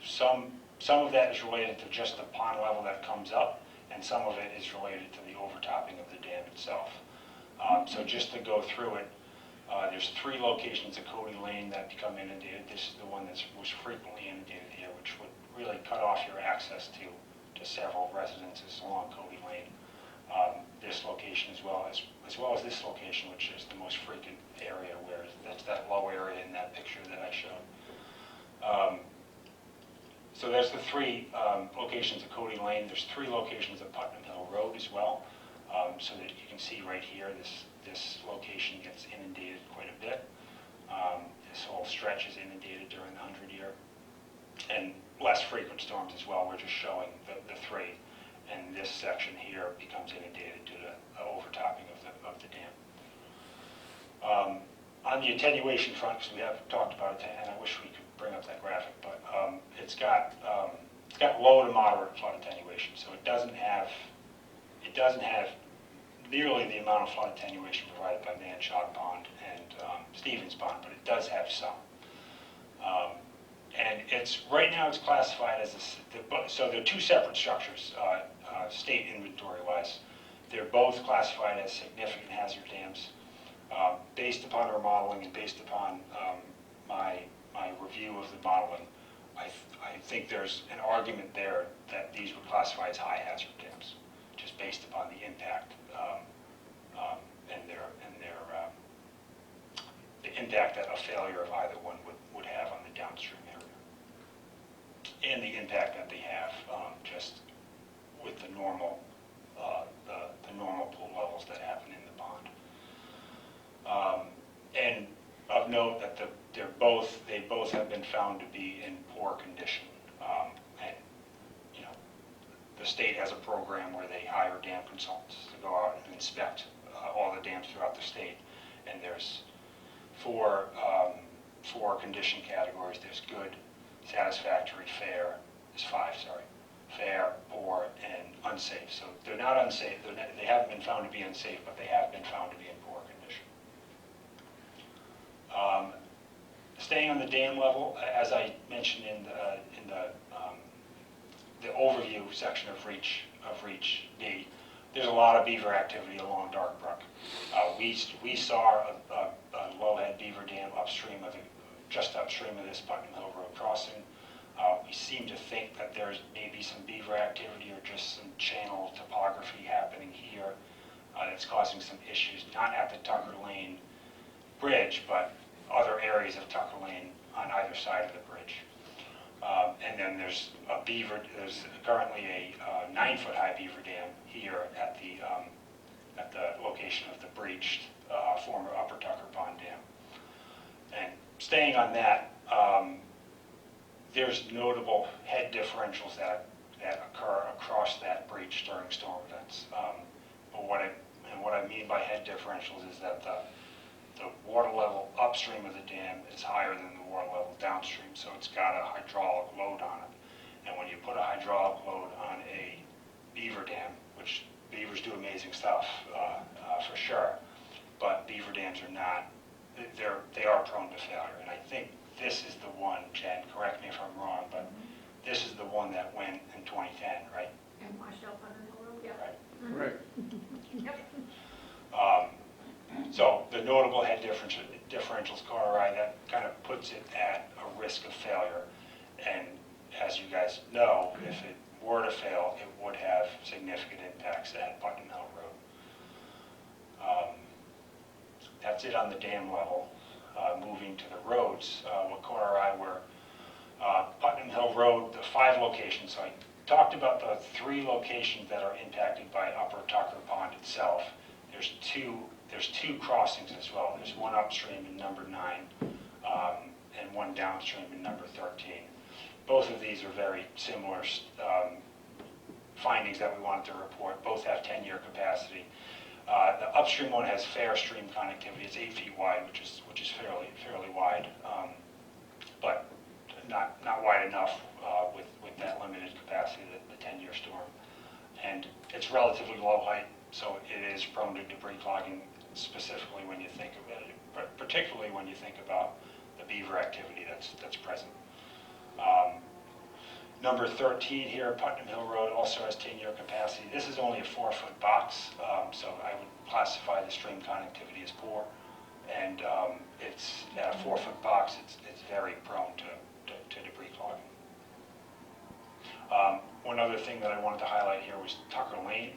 some Some of that is related to just the pond level that comes up, and some of it is related to the overtopping of the dam itself. So just to go through it, there's 3 locations at Cody Lane that become inundated. This is the one that was frequently inundated here, which would really cut off your access to several residences along Cody Lane. This location as well as this location, which is the most frequent area, where that's that low area in that picture that I showed. So there's the 3 locations at Cody Lane. There's 3 locations at Putnam Hill Road as well. So that you can see right here, this location gets inundated quite a bit. This whole stretch is inundated during the 100-year. And less frequent storms as well. We're just showing the 3. And this section here becomes inundated due to overtopping of the dam. On the attenuation front, because we haven't talked about it, and I wish we could bring up that graphic, but it's got low to moderate flood attenuation, so it doesn't have nearly the amount of flood attenuation provided by Manchaug Pond and Stevens Pond, but it does have some. And right now it's classified as so they're 2 separate structures, state inventory-wise. They're both classified as significant hazard dams. Based upon our modeling and based upon my review of the modeling, I think there's an argument there that these would classify as high hazard dams, just based upon the impact the impact that a failure of either one would have on the downstream area, and the impact that they have just with the normal pool levels that happen in the pond. And of note that they both have been found to be in poor condition. And the state has a program where they hire dam consultants to go out and inspect all the dams throughout the state. And there's four condition categories. There's good, satisfactory, fair. There's 5, sorry. Fair, poor, and unsafe. So they're not unsafe. They haven't been found to be unsafe, but they have been found to be in poor condition. Staying on the dam level, as I mentioned in the overview section of Reach B, there's a lot of beaver activity along Dark Brook. We saw a low-head beaver dam just upstream of this Putnam Hill Road crossing. We seem to think that there's maybe some beaver activity or just some channel topography happening here that's causing some issues, not at the Tucker Lane Bridge, but other areas of Tucker Lane on either side of the bridge. And then there's currently a 9-foot high beaver dam here at the location of the breached former Upper Tucker Pond Dam. And staying on that, there's notable head differentials that occur across that breach during storm events. But what I mean by head differentials is that the water level upstream of the dam is higher than the water level downstream, so it's got a hydraulic load on it. And when you put a hydraulic load on a beaver dam, which beavers do amazing stuff for sure, but beaver dams are not, they are prone to failure. And I think this is the one, Jen, correct me if I'm wrong, but this is the one that went in 2010, right? And washed out Putnam Hill Road, yeah. Right. Right. Yep. So the notable head differentials caught our eye. That kind of puts it at a risk of failure. And as you guys know, if it were to fail, it would have significant impacts at Putnam Hill Road. That's it on the dam level. Moving to the roads, what caught our eye were Putnam Hill Road, the 5 locations. So I talked about the 3 locations that are impacted by Upper Tucker Pond itself. There's two crossings as well. There's one upstream in number 9 and one downstream in number 13. Both of these are very similar findings that we wanted to report. Both have 10-year capacity. The upstream one has fair stream connectivity. It's 8 feet wide, which is fairly wide, but not wide enough with that limited capacity, the 10-year storm. And it's relatively low height, so it is prone to debris clogging, specifically when you think of it, but particularly when you think about the beaver activity that's present. Number 13 here, Putnam Hill Road, also has 10-year capacity. This is only a 4-foot box, so I would classify the stream connectivity as poor. And it's at a 4-foot box, it's very prone to debris clogging. One other thing that I wanted to highlight here was Tucker Lane.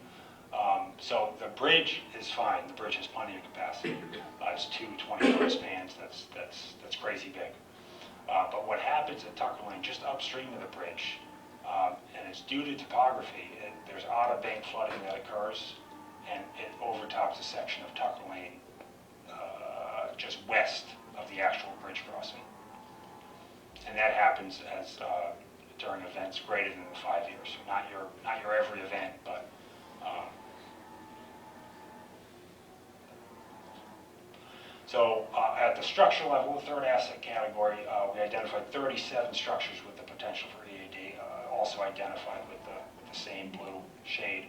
So the bridge is fine. The bridge has plenty of capacity. It's 2 20-foot spans. That's crazy big. But what happens at Tucker Lane, just upstream of the bridge, and it's due to topography, there's out-of-bank flooding that occurs, and it overtops a section of Tucker Lane just west of the actual bridge crossing. And that happens as during events greater than the 5 years. So not your every event, but so at the structure level, the third asset category, we identified 37 structures with the potential for EAD, also identified with the same blue shade.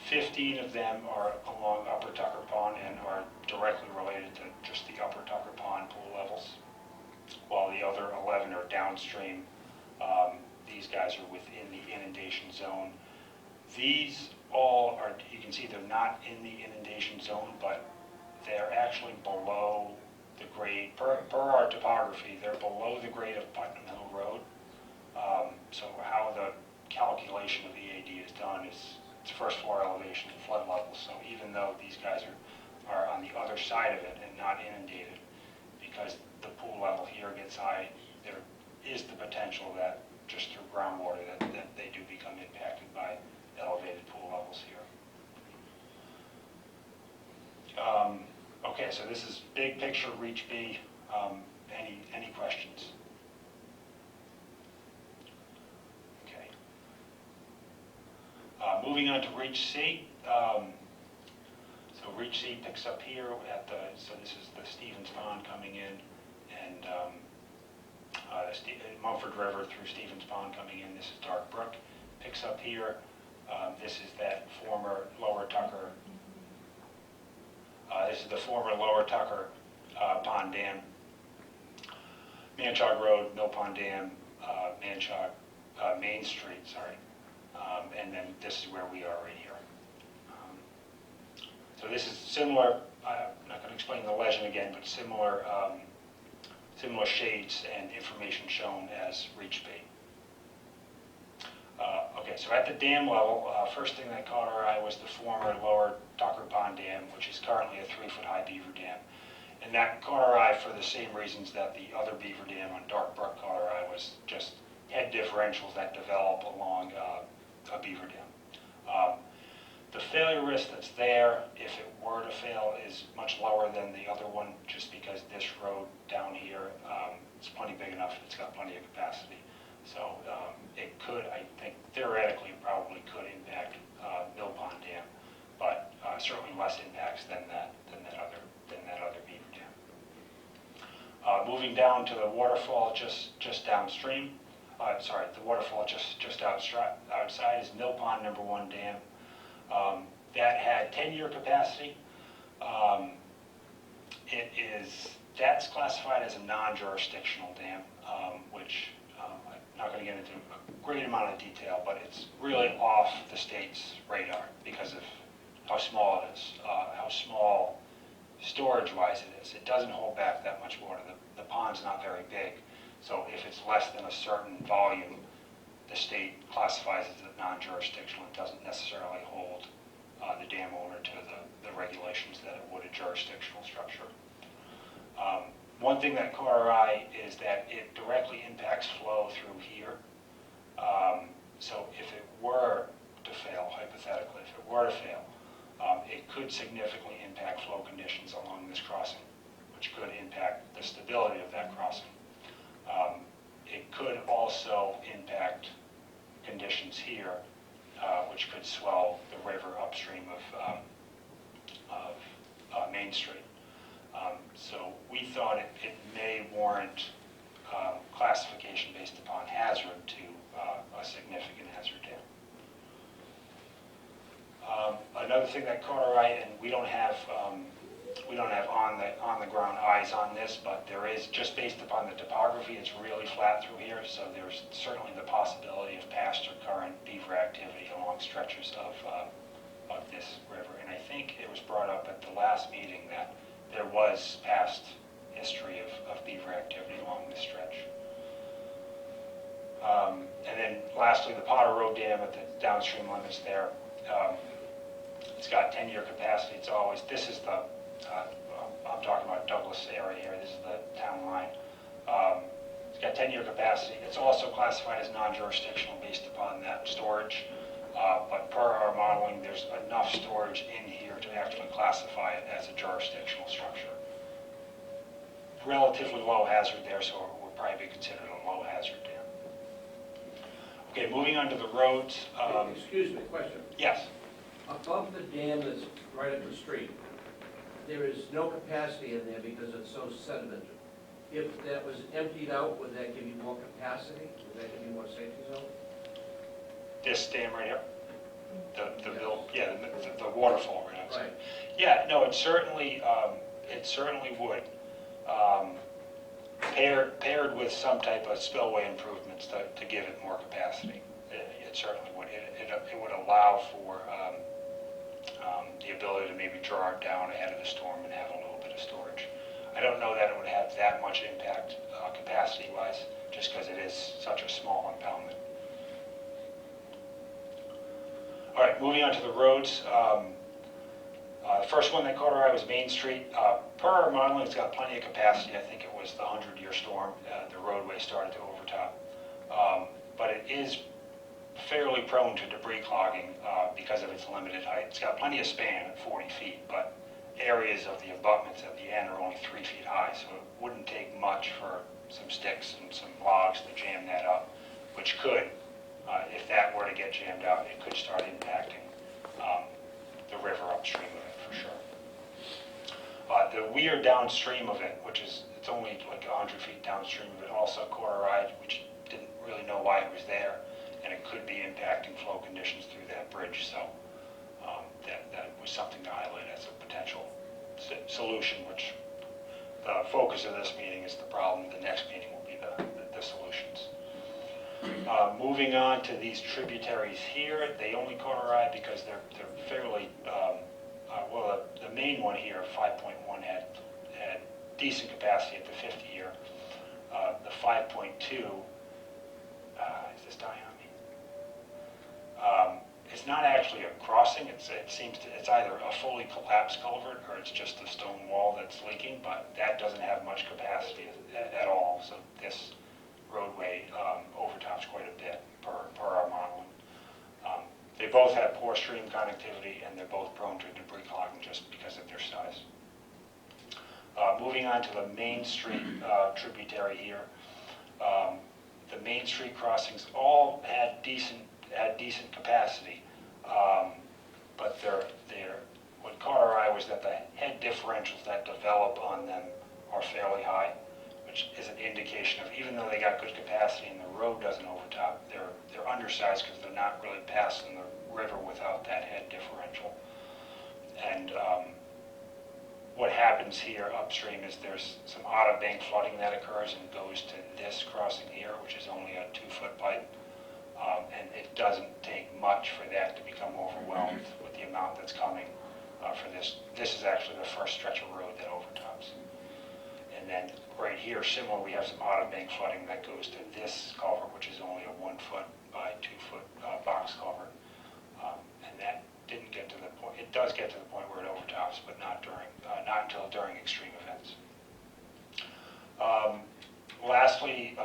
15 of them are along Upper Tucker Pond and are directly related to just the Upper Tucker Pond pool levels, while the other 11 are downstream. These guys are within the inundation zone. These all are, you can see they're not in the inundation zone, but they're actually below the grade, per our topography, they're below the grade of Putnam Hill Road. So how the calculation of EAD is done is it's first floor elevation and flood level. So even though these guys are on the other side of it and not inundated, because the pool level here gets high, there is the potential that just through groundwater that they do become impacted by elevated pool levels here. Okay, so this is big picture Reach B. Any questions? Okay. Moving on to Reach C. So Reach C picks up here at so this is the Stevens Pond coming in, and Mumford River through Stevens Pond coming in. This is Dark Brook. Picks up here. This is that former Lower Tucker. This is the former Lower Tucker Pond Dam. Manchaug Road, Mill Pond Dam, Manchaug, Main Street, sorry. And then this is where we are right here. So this is similar, I'm not going to explain the legend again, but similar shades and information shown as Reach B. Okay, so at the dam level, first thing that caught our eye was the former Lower Tucker Pond Dam, which is currently a 3-foot high beaver dam. And that caught our eye for the same reasons that the other beaver dam on Dark Brook caught our eye, was just head differentials that develop along a beaver dam. The failure risk that's there, if it were to fail, is much lower than the other one, just because this road down here is plenty big enough, it's got plenty of capacity. So it could, I think, theoretically, probably could impact Mill Pond Dam, but certainly less impacts than that other beaver dam. Moving down to the waterfall just downstream. The waterfall just outside is Mill Pond number 1 dam. That had 10-year capacity. That's classified as a non-jurisdictional dam, which I'm not going to get into a great amount of detail, but it's really off the state's radar because of how small it is, how small storage-wise it is. It doesn't hold back that much water. The pond's not very big, so if it's less than a certain volume, the state classifies it as non-jurisdictional. It doesn't necessarily hold the dam owner to the regulations that it would a jurisdictional structure. One thing that caught our eye is that it directly impacts flow through here. So if it were to fail, hypothetically, if it were to fail, it could significantly impact flow conditions along this crossing, which could impact the stability of that crossing. It could also impact conditions here, which could swell the river upstream of Main Street. So we thought it may warrant classification based upon hazard to a significant hazard dam. Another thing that caught our eye, and we don't have we don't have on the ground eyes on this, but there is, just based upon the topography, it's really flat through here, so there's certainly the possibility of past or current beaver activity along stretches of this river. And I think it was brought up at the last meeting that there was past history of beaver activity along this stretch. And then lastly, the Potter Road Dam at the downstream limits there. It's got 10-year capacity. It's always, this is the, I'm talking about Douglas area here. This is the town line. It's got 10-year capacity. It's also classified as non-jurisdictional based upon that storage. But per our modeling, there's enough storage in here to actually classify it as a jurisdictional structure. Relatively low hazard there, so it would probably be considered a low hazard dam. Okay, moving on to the roads. Excuse me, question. Yes. Above the dam that's right up the street, there is no capacity in there because it's so sedimented. If that was emptied out, would that give you more capacity? Would that give you more safety zone? This dam right here? The waterfall right outside. Right. Yeah, no, it certainly would. Paired with some type of spillway improvements to give it more capacity. It certainly would. It would allow for the ability to maybe draw it down ahead of the storm and have a little bit of storage. I don't know that it would have that much impact capacity-wise, just because it is such a small impoundment. All right, moving on to the roads. The first one that caught our eye was Main Street. Per our modeling, it's got plenty of capacity. I think it was the 100-year storm. The roadway started to overtop. But it is fairly prone to debris clogging because of its limited height. It's got plenty of span at 40 feet, but areas of the abutments at the end are only 3 feet high, so it wouldn't take much for some sticks and some logs to jam that up, which could, if that were to get jammed out, it could start impacting the river upstream of it for sure. The weir downstream of it, which is, it's only like 100 feet downstream of it, also caught our eye, which didn't really know why it was there, and it could be impacting flow conditions through that bridge, so that was something to highlight as a potential solution, which the focus of this meeting is the problem. The next meeting will be the solutions. Moving on to these tributaries here, they only caught our eye because they're fairly, well, the main one here, 5.1, had decent capacity at the 50-year. The 5.2, is this dying on me? It's not actually a crossing. It's either a fully collapsed culvert or it's just a stone wall that's leaking, but that doesn't have much capacity at all. So this roadway overtops quite a bit per our modeling. They both have poor stream connectivity and they're both prone to debris clogging just because of their size. Moving on to the Main Street tributary here. The Main Street crossings all had decent capacity, but what caught our eye was that the head differentials that develop on them are fairly high, which is an indication of, even though they got good capacity and the road doesn't overtop, they're undersized because they're not really passing the river without that head differential. And what happens here upstream is there's some out-of-bank flooding that occurs and goes to this crossing here, which is only a 2-foot pipe. And it doesn't take much for that to become overwhelmed with the amount that's coming for this. This is actually the first stretch of road that overtops. And then right here, similar, we have some out-of-bank flooding that goes to this culvert, which is only a 1-foot by 2-foot box culvert. And that didn't get to the point. It does get to the point where it overtops, but not until during extreme events. Lastly,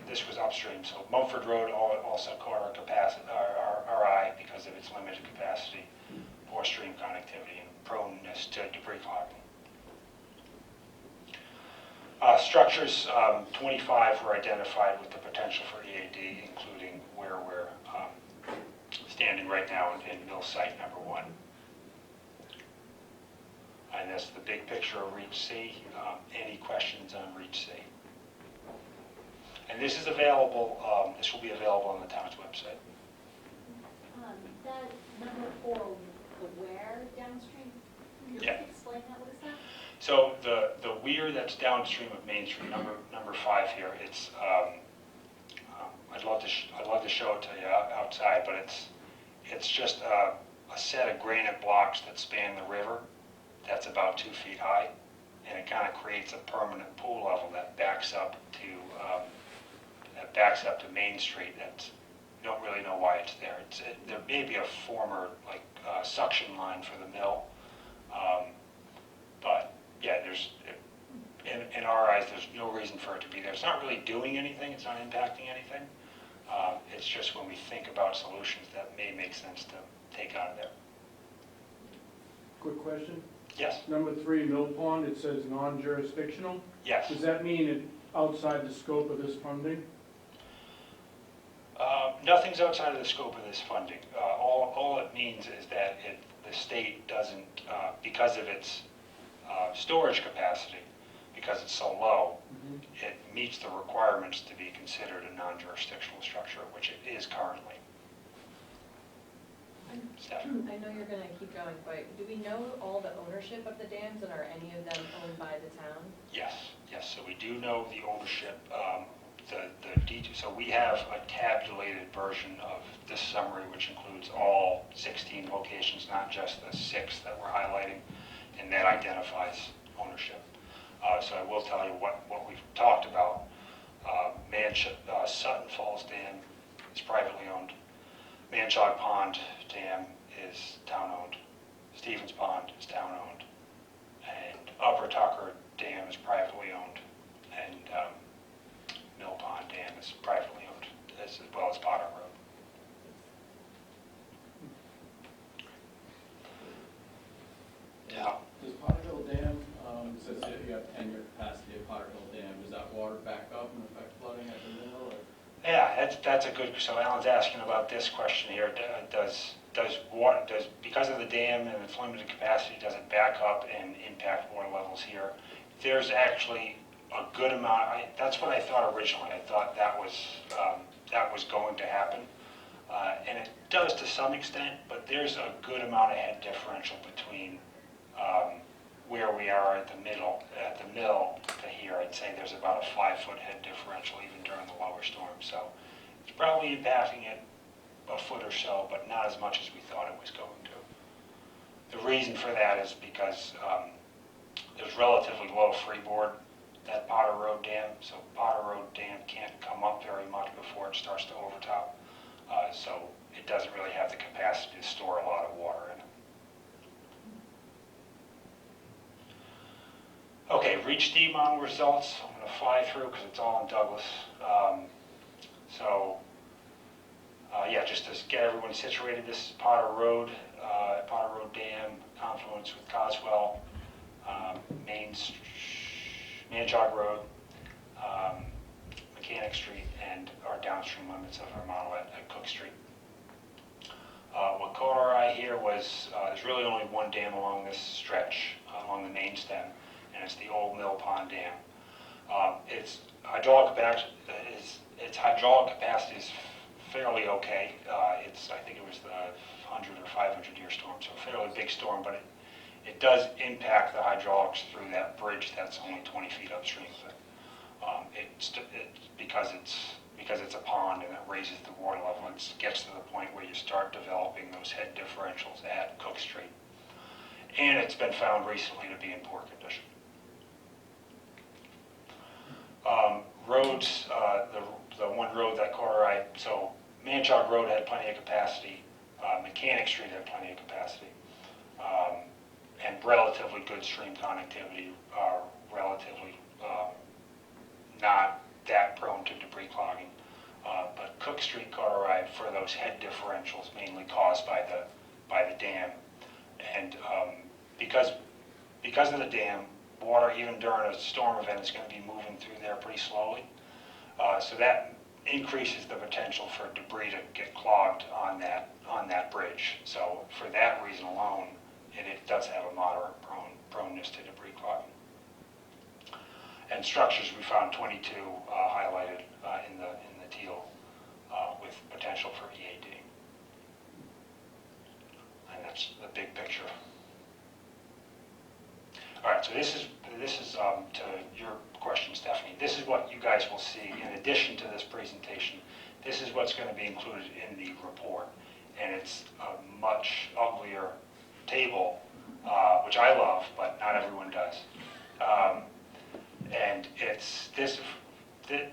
this was upstream, so Mumford Road also caught our eye because of its limited capacity, poor stream connectivity, and proneness to debris clogging. Structures 25 were identified with the potential for EAD, including where we're standing right now in mill site number 1. And that's the big picture of Reach C. Any questions on Reach C? And this is available, this will be available on the town's website. That number 4, the where downstream? Can you Yeah. explain that, what is that? So the weir that's downstream of Main Street, number 5 here, it's, I'd love to show it to you outside, but it's just a set of granite blocks that span the river that's about 2 feet high, and it kind of creates a permanent pool level that backs up to Main Street. That's, you don't really know why it's there. There may be a former suction line for the mill, but yeah, in our eyes, there's no reason for it to be there. It's not really doing anything. It's not impacting anything. It's just when we think about solutions that may make sense to take out of there. Quick question. Yes. Number 3, Mill Pond, it says non-jurisdictional. Yes. Does that mean it's outside the scope of this funding? Nothing's outside of the scope of this funding. All it means is that the state doesn't, because of its storage capacity, because it's so low, it meets the requirements to be considered a non-jurisdictional structure, which it is currently. Steph? I know you're gonna keep going, but do we know all the ownership of the dams, and are any of them owned by the town? Yes. So we do know the ownership. So we have a tabulated version of this summary, which includes all 16 locations, not just the 6 that we're highlighting, and that identifies ownership. So I will tell you what we've talked about. Sutton Falls Dam is privately owned. Manchaug Pond Dam is town-owned. Stevens Pond is town-owned. And Upper Tucker Dam is privately owned. And Mill Pond Dam is privately owned, as well as Potter Road. Yeah. Does Potter Hill Dam, it says that you have 10-year capacity of Potter Hill Dam, does that water back up and affect flooding at the mill? Or? Yeah, that's a good, so Alan's asking about this question here. Because of the dam and its limited capacity, does it back up and impact water levels here? There's actually a good amount, that's what I thought originally. I thought that was going to happen. And it does to some extent, but there's a good amount of head differential between where we are at the mill to here. I'd say there's about a 5-foot head differential even during the lower storm. So it's probably impacting it a foot or so, but not as much as we thought it was going to. The reason for that is because there's relatively low freeboard at Potter Road Dam, so Potter Road Dam can't come up very much before it starts to overtop. So it doesn't really have the capacity to store a lot of water in it. Okay, reach steam model results. I'm going to fly through because it's all in Douglas. Yeah, just to get everyone situated, this is Potter Road Dam, confluence with Coswell, Manchaug Road, Mechanic Street, and our downstream limits of our model at Cook Street. What caught our eye here was there's really only one dam along this stretch, along the main stem, and it's the old Mill Pond Dam. Its hydraulic capacity is fairly okay. I think it was the 100 or 500 year storm, so a fairly big storm, but it does impact the hydraulics through that bridge that's only 20 feet upstream of it. Because it's a pond and it raises the water level, it gets to the point where you start developing those head differentials at Cook Street. And it's been found recently to be in poor condition. Roads, the one road that caught our eye, so Manchaug Road had plenty of capacity, Mechanic Street had plenty of capacity, and relatively good stream connectivity, relatively not that prone to debris clogging. But Cook Street caught our eye for those head differentials mainly caused by the dam. And because of the dam, water, even during a storm event, is going to be moving through there pretty slowly. So that increases the potential for debris to get clogged on that bridge. So for that reason alone, it does have a moderate proneness to debris clogging. And structures, we found 22 highlighted in the teal with potential for EAD. And that's the big picture. right, so this is to your question, Stephanie. This is what you guys will see in addition to this presentation. This is what's going to be included in the report, and it's a much uglier table, which I love, but not everyone does. And it's this.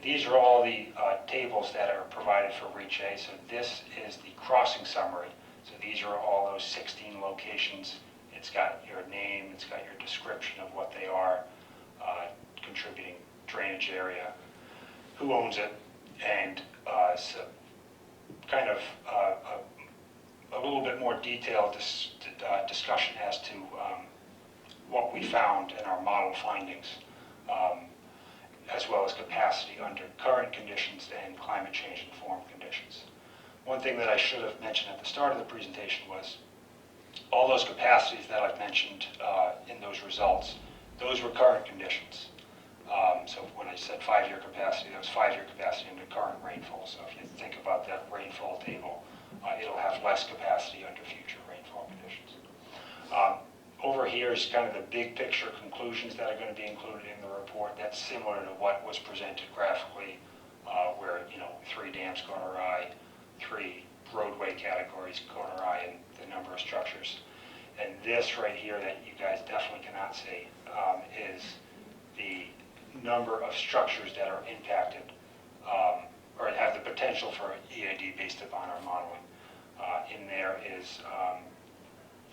These are all the tables that are provided for Reach A. So this is the crossing summary. So these are all those 16 locations. It's got your name, it's got your description of what they are, contributing drainage area, who owns it, and so kind of a little bit more detailed discussion as to what we found in our model findings, as well as capacity under current conditions and climate change informed conditions. One thing that I should have mentioned at the start of the presentation was all those capacities that I've mentioned in those results, those were current conditions. So when I said 5-year capacity, that was 5-year capacity under current rainfall. So if you think about that rainfall table, it'll have less capacity under future rainfall conditions. Over here is kind of the big picture conclusions that are going to be included in the report. That's similar to what was presented graphically, where 3 dams caught our eye, 3 roadway categories caught our eye, and the number of structures. And this right here that you guys definitely cannot see is the number of structures that are impacted or have the potential for EAD based upon our modeling. In there is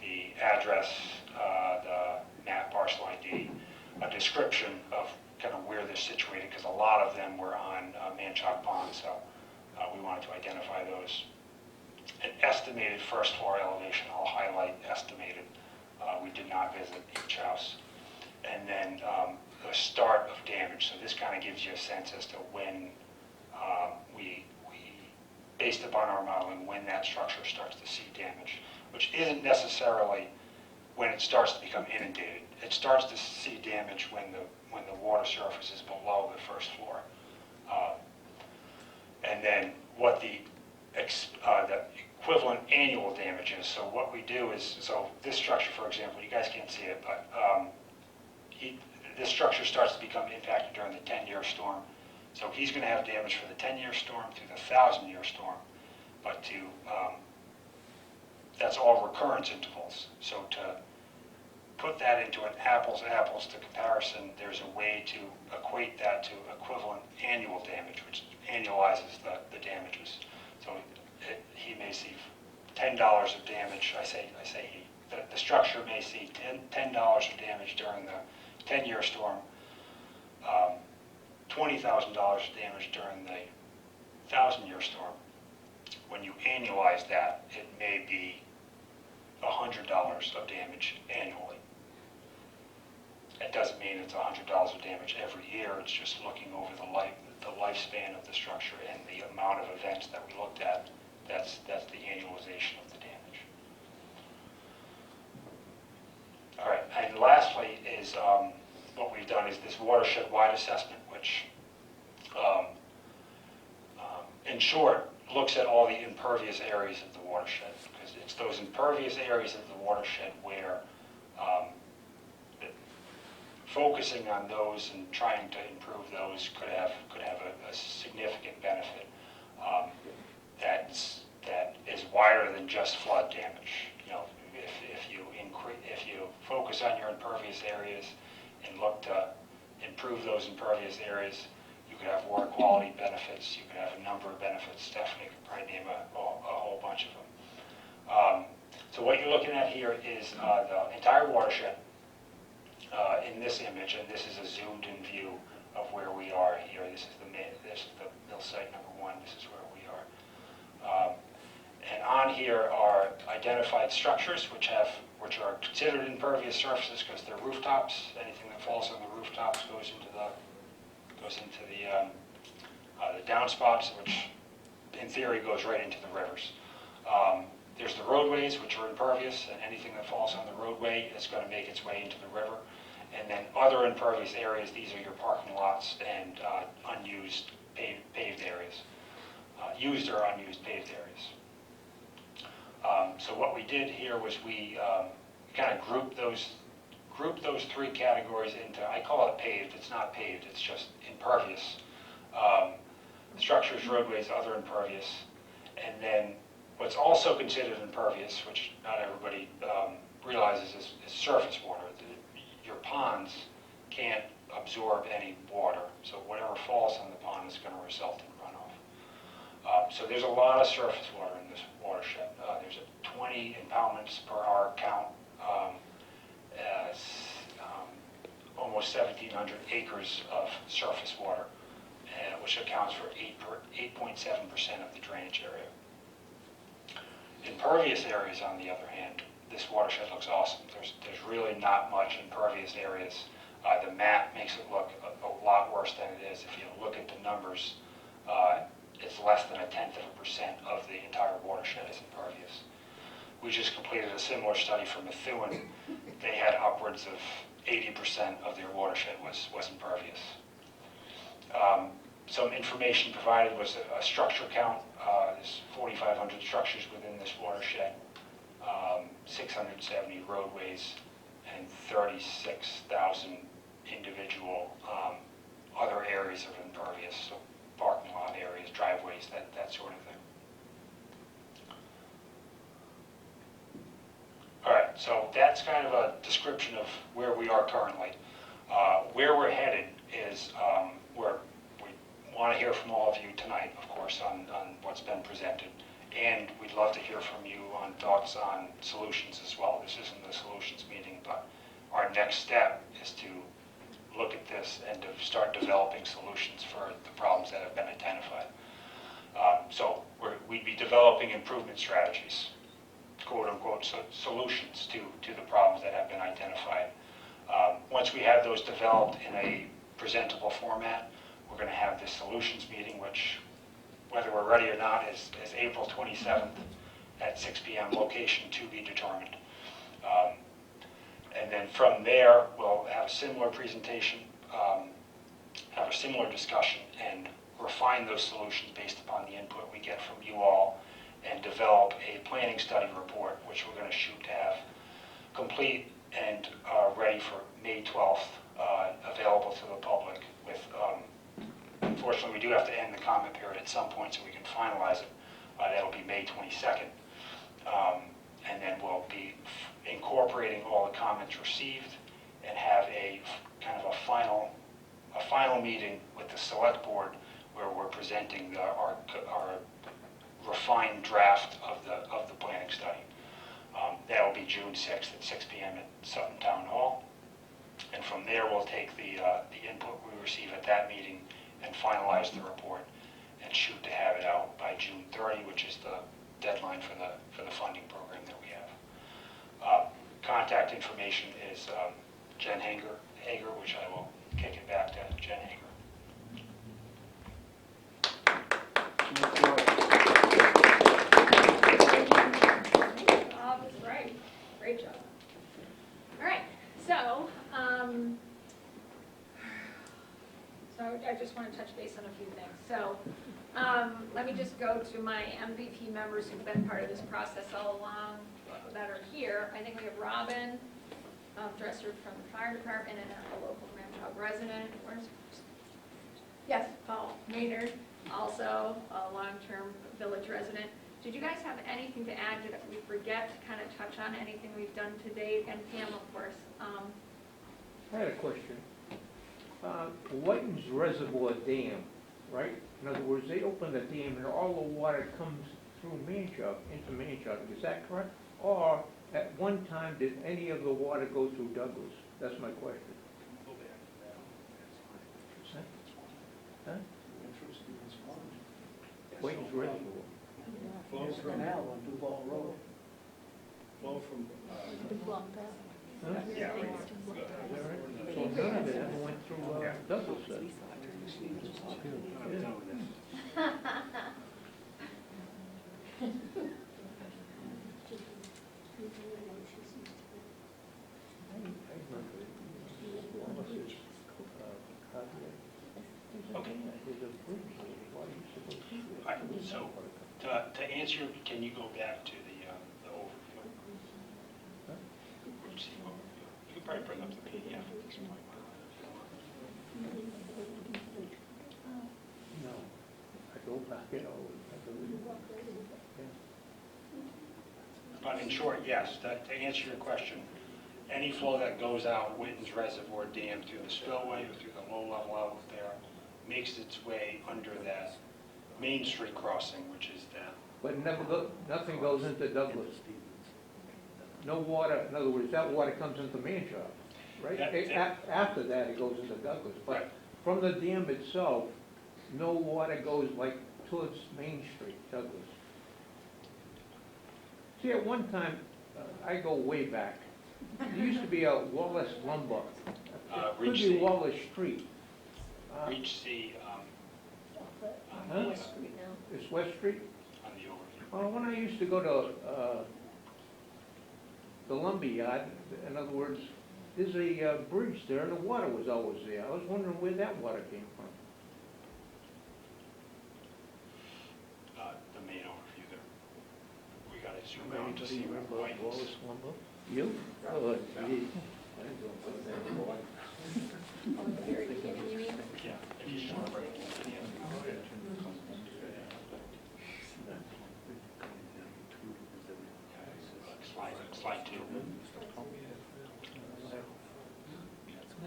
the address, the map parcel ID, a description of kind of where they're situated, because a lot of them were on Manchaug Pond, so we wanted to identify those. An estimated first floor elevation, I'll highlight estimated. We did not visit each house. And then the start of damage. So this kind of gives you a sense as to when we, based upon our modeling, when that structure starts to see damage, which isn't necessarily when it starts to become inundated. It starts to see damage when the water surface is below the first floor. And then what the equivalent annual damage is. So what we do is, so this structure, for example, you guys can't see it, but this structure starts to become impacted during the 10-year storm. So he's going to have damage for the 10-year storm to the 1,000-year storm, but that's all recurrence intervals. So to put that into an apples-to-apples to comparison, there's a way to equate that to equivalent annual damage, which annualizes the damages. So he may see $10 of damage. I say he. The structure may see $10 of damage during the 10-year storm, $20,000 of damage during the 1,000-year storm. When you annualize that, it may be $100 of damage annually. It doesn't mean it's $100 of damage every year. It's just looking over the lifespan of the structure and the amount of events that we looked at. That's the annualization of the damage. All right, and lastly is what we've done is this watershed-wide assessment, which, in short, looks at all the impervious areas of the watershed, because it's those impervious areas of the watershed where focusing on those and trying to improve those could have a significant benefit. That is wider than just flood damage. If you focus on your impervious areas and look to improve those impervious areas, you could have water quality benefits. You could have a number of benefits. Stephanie could probably name a whole bunch of them. So what you're looking at here is the entire watershed in this image, and this is a zoomed-in view of where we are here. This is the mill site number 1. This is where we are. And on here are identified structures which are considered impervious surfaces because they're rooftops. Anything that falls on the rooftops goes into the downspouts, which in theory goes right into the rivers. There's the roadways, which are impervious, and anything that falls on the roadway is going to make its way into the river. And then other impervious areas, these are your parking lots and unused paved areas. Used or unused paved areas. So what we did here was we kind of grouped grouped those three categories into, I call it paved, it's not paved, it's just impervious. Structures, roadways, other impervious. And then what's also considered impervious, which not everybody realizes, is surface water. Your ponds can't absorb any water, so whatever falls on the pond is going to result in runoff. So there's a lot of surface water in this watershed. There's a 20 impoundments per hour count, almost 1,700 acres of surface water, which accounts for 8.7% of the drainage area. Impervious areas, on the other hand, this watershed looks awesome. There's really not much impervious areas. The map makes it look a lot worse than it is. If you look at the numbers, it's less than 1/10% of the entire watershed is impervious. We just completed a similar study for Methuen. They had upwards of 80% of their watershed was impervious. Some information provided was a structure count. There's 4,500 structures within this watershed, 670 roadways, and 36,000 individual other areas of impervious, so parking lot areas, driveways, that sort of thing. All right, so that's kind of a description of where we are currently. Where we're headed is we want to hear from all of you tonight, of course, on what's been presented. And we'd love to hear from you on thoughts on solutions as well. This isn't the solutions meeting, but our next step is to look at this and to start developing solutions for the problems that have been identified. So we'd be developing improvement strategies, quote unquote, solutions to the problems that have been identified. Once we have those developed in a presentable format, we're going to have this solutions meeting, which, whether we're ready or not, is April 27th at 6 p.m. Location to be determined. And then from there, we'll have a similar presentation, have a similar discussion, and refine those solutions based upon the input we get from you all, and develop a planning study report, which we're going to shoot to have complete and ready for May 12th, available to the public. With, unfortunately, we do have to end the comment period at some point so we can finalize it. That'll be May 22nd. And then we'll be incorporating all the comments received and have a kind of a final meeting with the select board where we're presenting our refined draft of the planning study. That'll be June 6th at 6 p.m. at Sutton Town Hall. And from there, we'll take the input we receive at that meeting and finalize the report and shoot to have it out by June 30, which is the deadline for the funding program that we have. Contact information is Jen Hager, which I will kick it back to Jen Hager. Oh, that's right. Great job. All right, so I just want to touch base on a few things. So let me just go to my MVP members who've been part of this process all along that are here. I think we have Robin Dresser from the fire department and a local Manchaug resident. Yes, Paul Maynard, also a long-term village resident. Did you guys have anything to add? Did we forget to kind of touch on anything we've done to date? And Pam, of course. I had a question. Whiting's Reservoir Dam, right? In other words, they open the dam and all the water comes through Manchaug, into Manchaug. Is that correct? Or at one time, did any of the water go through Douglas? That's my question. Huh? Whiting's Reservoir. Flows from canal on Duval Road. Flow from. Huh? Yeah. So none of it ever went through Douglas then? Yeah. Okay. All right, so to answer, can you go back to the overview? Huh? Emergency overview. You can probably bring up the PDF at this point. No, I go back, you know, But in short, yes, to answer your question, any flow that goes out Witten's Reservoir Dam through the spillway or through the low-level out there makes its way under that Main Street crossing, which is the, but nothing goes into Douglas. No water, in other words, that water comes into Manchaug, right? After that, it goes into Douglas, Right. but from the dam itself, no water goes like towards Main Street, Douglas. See, at one time, I go way back, there used to be a Wallace lumber. It could Reach be the- Wallace Street. reach the, Huh? It's West Street? on the overview. Well, when I used to go to the lumber yard, in other words, there's a bridge there and the water was always there. I was wondering where that water came from. The main overview there. We gotta zoom out to see what white is. You? Oh, gee. Yeah, if you just wanna bring it to the PDF. Slide two.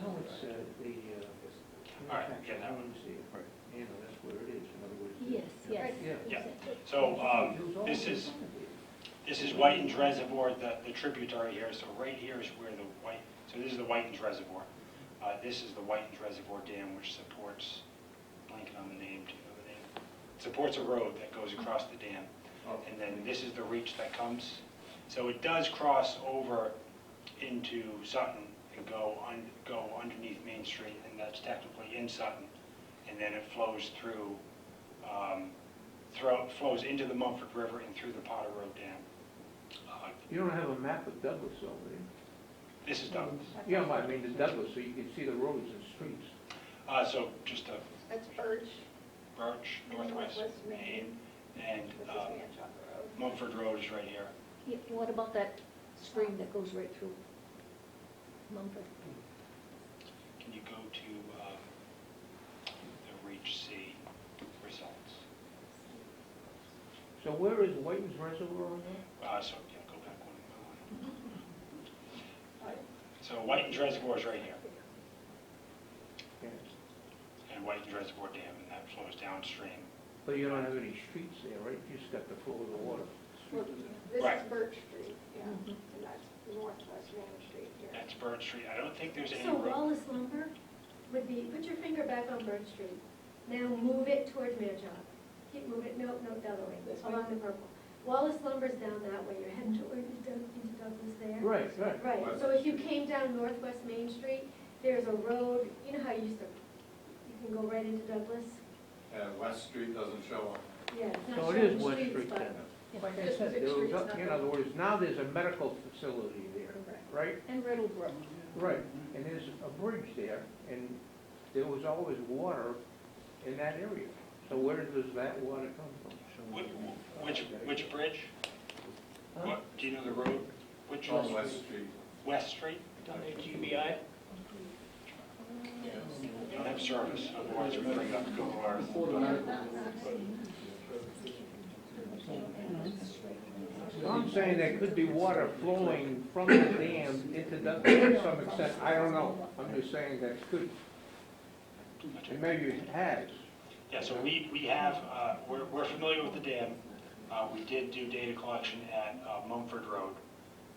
No, it's the, All right, yeah, that one. You know, that's where it is, in other words. Yes, yes. Yeah. Yeah. So, this is Whiten's Reservoir, the tributary here, so right here is where the so this is the Whiten's Reservoir. This is the Whiten's Reservoir Dam, which supports, blanking on the name, do you know the name? Supports a road that goes across the dam. And then this is the reach that comes. So it does cross over into Sutton and go underneath Main Street, and that's technically in Sutton. And then it flows through, flows into the Mumford River and through the Potter Road Dam. You don't have a map of Douglas over there? This is Douglas. Yeah, I mean, the Douglas, so you can see the roads and streets. So just a That's Birch. Birch, Northwest Maine, and This is Manchaug Road. Mumford Road is right here. Yeah, what about that stream that goes right through Mumford? Can you go to the Reach C results? So where is Whiten's Reservoir on there? So, yeah, go back one. So Whiten's Reservoir is right here, Yeah. and Whiten's Reservoir Dam, and that flows downstream. But you don't have any streets there, right? You just got the flow of the water. Well, this Right. is Birch Street, yeah, Mhm. and that's Northwest Main Street here. That's Bird Street. I don't think there's any So road. Wallace lumber would be, put your finger back on Bird Street. Now move it towards Manchaug. Keep moving, no, the other way, This way? along the purple. Wallace lumber's down that way, you're heading toward, into Douglas there. Right, right. Right, so if you came down Northwest Main Street, there's a road, you know how you used to, you can go right into Douglas? West Street doesn't show up. Yeah, it's not So it showing is West streets, Street but- then. Like I Just said, big there was, streets, in nothing. other words, now there's a medical facility there, right? And Riddlebrook. Right, and there's a bridge there, and there was always water in that area. So where does that water come from? Which bridge? What, do you know the road? Which On West Street. West Street? GBI? We don't have service, otherwise we're bring up Google Earth. So I'm saying there could be water flowing from the dam into Douglas to some extent, I don't know. I'm just saying that could, and maybe it has. Yeah, so we have, we're familiar with the dam. We did do data collection at Mumford Road,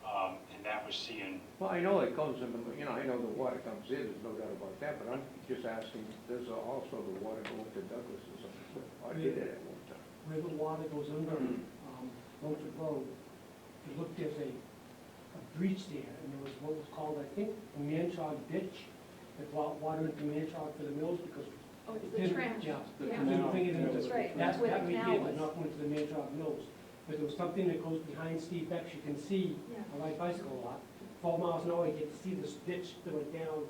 and that was seeing, Well, I know it comes in, you know, I know the water comes in, there's no doubt about that, but I'm just asking, does also the water go into Douglas or something? I did it at one time. Where the water goes under, Mumford Road, if you look, there's a breach there, and there was what was called, I think, a Manchaug ditch that brought water into Manchaug for the mills because Oh, it's it the didn't, trench. yeah, The Yeah. didn't bring it into, That's right, that's that's where that the we canal did, was. but not going to the Manchaug mills. But there was something that goes behind Steve Beck's, you can see, Yeah. I ride bicycle a lot, 12 miles an hour, you get to see this ditch that went down.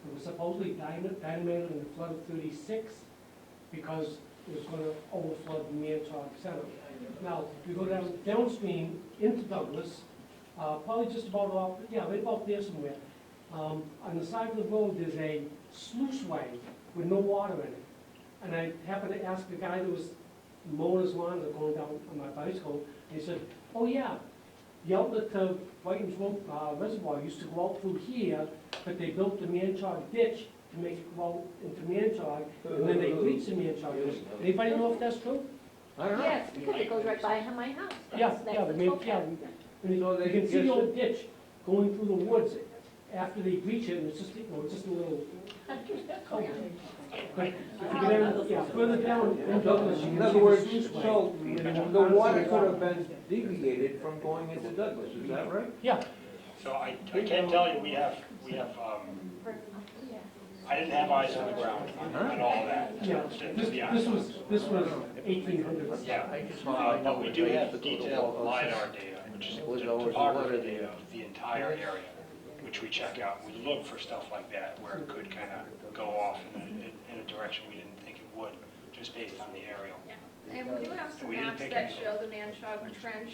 It was supposedly dynamited in the flood of 36 because it was gonna overflood the Manchaug Center. Now, if you go downstream into Douglas, probably just about off, yeah, right about there somewhere, On the side of the road, there's a sluice way with no water in it. And I happened to ask the guy that was mowing his lawn or going down on my bicycle, and he said, oh yeah, the outlet to Whiting's Reservoir used to go out through here, but they built the Manchaug ditch to make it go out into Manchaug, and then they bleached the Manchaug ditch. Anybody know if that's true? I don't know. Yes, because it goes right by my house. Yeah, That's yeah, the the Man, topo. yeah. And So you they can see the just- old ditch going through the woods after they bleach it, and it's just, you know, it's just a little culvert. But if you go down, yeah, further down in Douglas, you In can other see the words, sluice way. so the water could have been deviated from going into Douglas, is that right? Yeah, So I can tell you, we have, I didn't have eyes on the ground on all of that, yeah, to be honest. this was 1800s. Yeah, but we do have detailed LiDAR data, which is the topography data of the entire area, which we check out. We look for stuff like that, where it could kind of go off in a direction we didn't think it would, just based on the aerial. And we do have some We didn't maps pick that any. show the Manchaug Trench.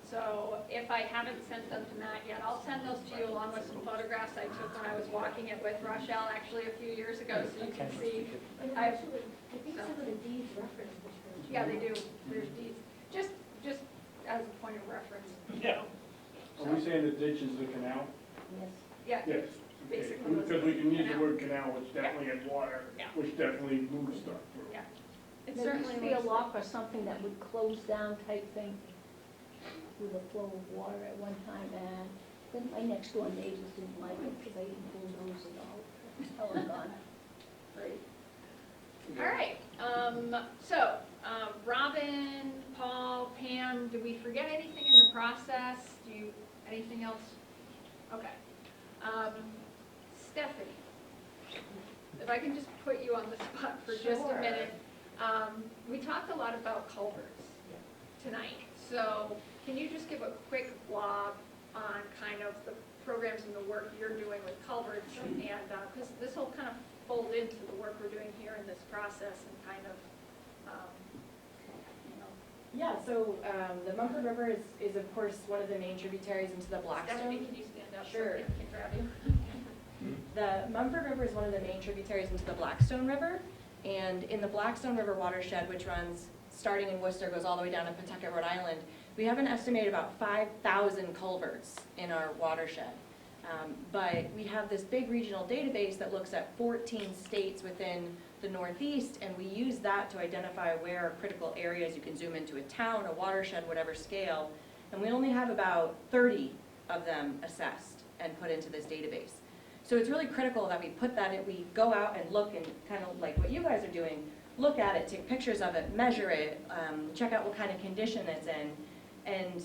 So if I haven't sent them to Matt yet, I'll send those to you along with some photographs I took when I was walking it with Rochelle actually a few years ago, so you can see. And I- actually, I think some of the deeds reference the church. Yeah, they do. There's deeds, just as a point of reference. Yeah. Are we saying the ditch is the canal? Yes. Yeah, Yes. Okay. Basically, Because we can use the canal. word canal, which definitely has water, Yeah. which definitely moves stuff through. Yeah. It There used certainly to be a looks lock or something that would close down type thing with the flow of water at one time, and then my next door neighbors didn't like it because I didn't bulldoze it all. Oh, gone. great. All right, so, Robin, Paul, Pam, did we forget anything in the process? Anything else? Okay. Stephanie, if I can just put you on the spot for just a Sure. minute. We talked a lot about culverts tonight, so can you just give a quick blob on kind of the programs and the work you're doing with culverts? And, because this will kind of fold into the work we're doing here in this process and kind of, you know. Yeah, so the Mumford River is of course one of the main tributaries into the Stephanie, Blackstone. can you stand up? so Sure. they can grab you? The Mumford River is one of the main tributaries into the Blackstone River. And in the Blackstone River watershed, which runs starting in Worcester, goes all the way down to Pawtucket, Rhode Island, we have an estimated about 5,000 culverts in our watershed. But we have this big regional database that looks at 14 states within the Northeast, and we use that to identify where are critical areas. You can zoom into a town, a watershed, whatever scale, and we only have about 30 of them assessed and put into this database. So it's really critical that we put that in, we go out and look and kind of like what you guys are doing, look at it, take pictures of it, measure it, check out what kind of condition it's in, and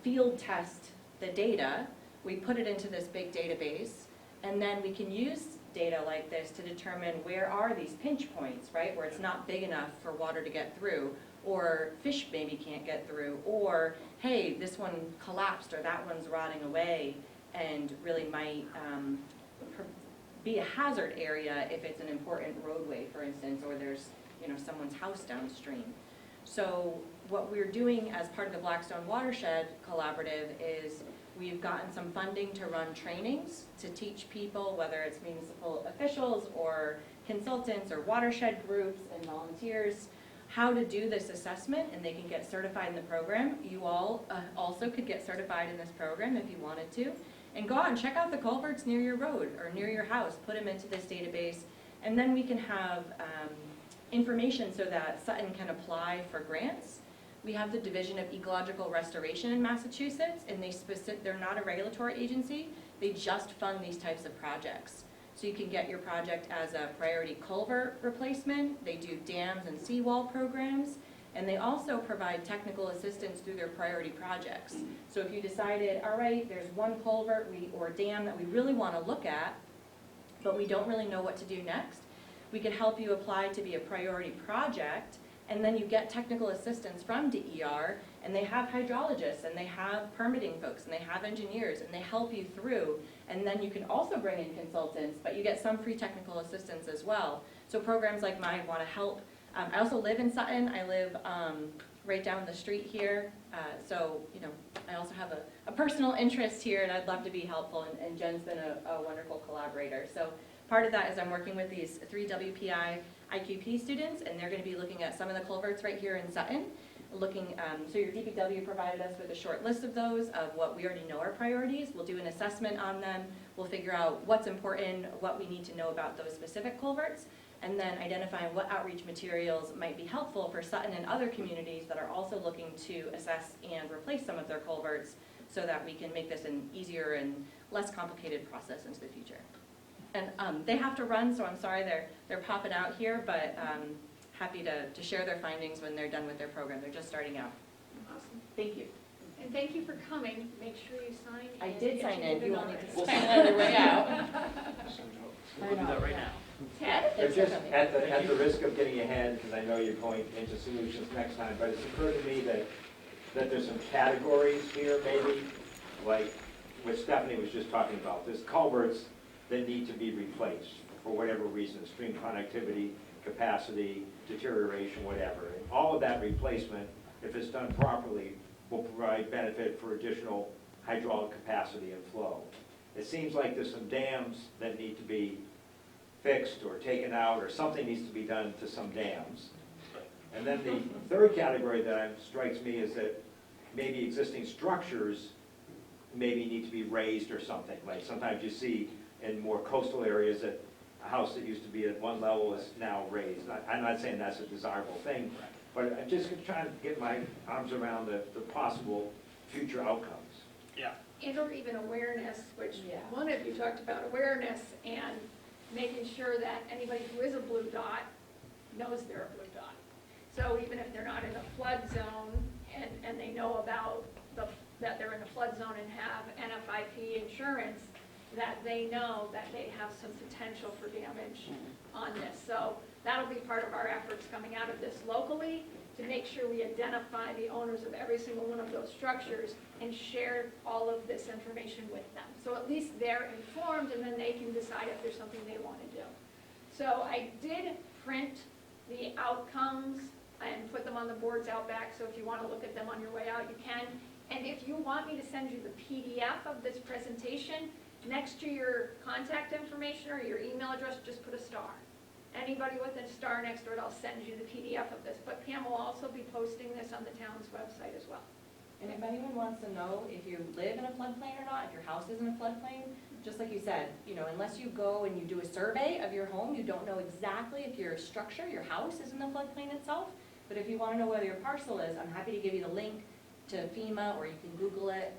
field test the data. We put it into this big database, and then we can use data like this to determine where are these pinch points, right? Where it's not big enough for water to get through, or fish maybe can't get through, or hey, this one collapsed or that one's rotting away and really might be a hazard area if it's an important roadway, for instance, or there's, you know, someone's house downstream. So what we're doing as part of the Blackstone Watershed Collaborative is we've gotten some funding to run trainings to teach people, whether it's municipal officials or consultants or watershed groups and volunteers, how to do this assessment, and they can get certified in the program. You all also could get certified in this program if you wanted to. And go out and check out the culverts near your road or near your house, put them into this database, and then we can have information so that Sutton can apply for grants. We have the Division of Ecological Restoration in Massachusetts, and they're not a regulatory agency, they just fund these types of projects. So you can get your project as a priority culvert replacement, they do dams and seawall programs, and they also provide technical assistance through their priority projects. So if you decided, all right, there's one culvert or dam that we really want to look at, but we don't really know what to do next, we can help you apply to be a priority project, and then you get technical assistance from DER, and they have hydrologists, and they have permitting folks, and they have engineers, and they help you through, and then you can also bring in consultants, but you get some free technical assistance as well. So programs like mine want to help. I also live in Sutton. I live right down the street here. So, you know, I also have a personal interest here, and I'd love to be helpful, and Jen's been a wonderful collaborator. So part of that is I'm working with these 3 WPI IQP students, and they're going to be looking at some of the culverts right here in Sutton. So your DPW provided us with a short list of those, of what we already know are priorities. We'll do an assessment on them. We'll figure out what's important, what we need to know about those specific culverts, and then identifying what outreach materials might be helpful for Sutton and other communities that are also looking to assess and replace some of their culverts, so that we can make this an easier and less complicated process into the future. And they have to run, so I'm sorry they're popping out here, but happy to share their findings when they're done with their program. They're just starting out. Awesome. Thank you. And thank you for coming. Make sure you sign. I and did get sign your in. You all need dividend to already. sign on your way out. We'll do that right now. Ted? Thanks But for just coming. at the risk of getting ahead, because I know you're going into solutions next time, but it's occurred to me that there's some categories here maybe, like what Stephanie was just talking about. There's culverts that need to be replaced for whatever reason, stream connectivity, capacity, deterioration, whatever. And all of that replacement, if it's done properly, will provide benefit for additional hydraulic capacity and flow. It seems like there's some dams that need to be fixed or taken out, or something needs to be done to some dams. And then the third category that strikes me is that maybe existing structures maybe need to be raised or something. Like sometimes you see in more coastal areas that a house that used to be at one level is now raised. I'm not saying that's a desirable thing, but I'm just trying to get my arms around the possible future outcomes. Yeah. And or even awareness, which Yeah. one of you talked about, awareness and making sure that anybody who is a blue dot knows they're a blue dot. So even if they're not in a flood zone and they know about that they're in a flood zone and have NFIP insurance, that they know that they have some potential for damage on this. So that'll be part of our efforts coming out of this locally, to make sure we identify the owners of every single one of those structures and share all of this information with them. So at least they're informed, and then they can decide if there's something they want to do. So I did print the outcomes and put them on the boards out back, so if you want to look at them on your way out, you can. And if you want me to send you the PDF of this presentation, next to your contact information or your email address, just put a star. Anybody with a star next to it, I'll send you the PDF of this. But Pam will also be posting this on the town's website as well. And if anyone wants to know if you live in a floodplain or not, if your house is in a floodplain, just like you said, you know, unless you go and you do a survey of your home, you don't know exactly if your structure, your house is in the floodplain itself. But if you want to know whether your parcel is, I'm happy to give you the link to FEMA, or you can Google it,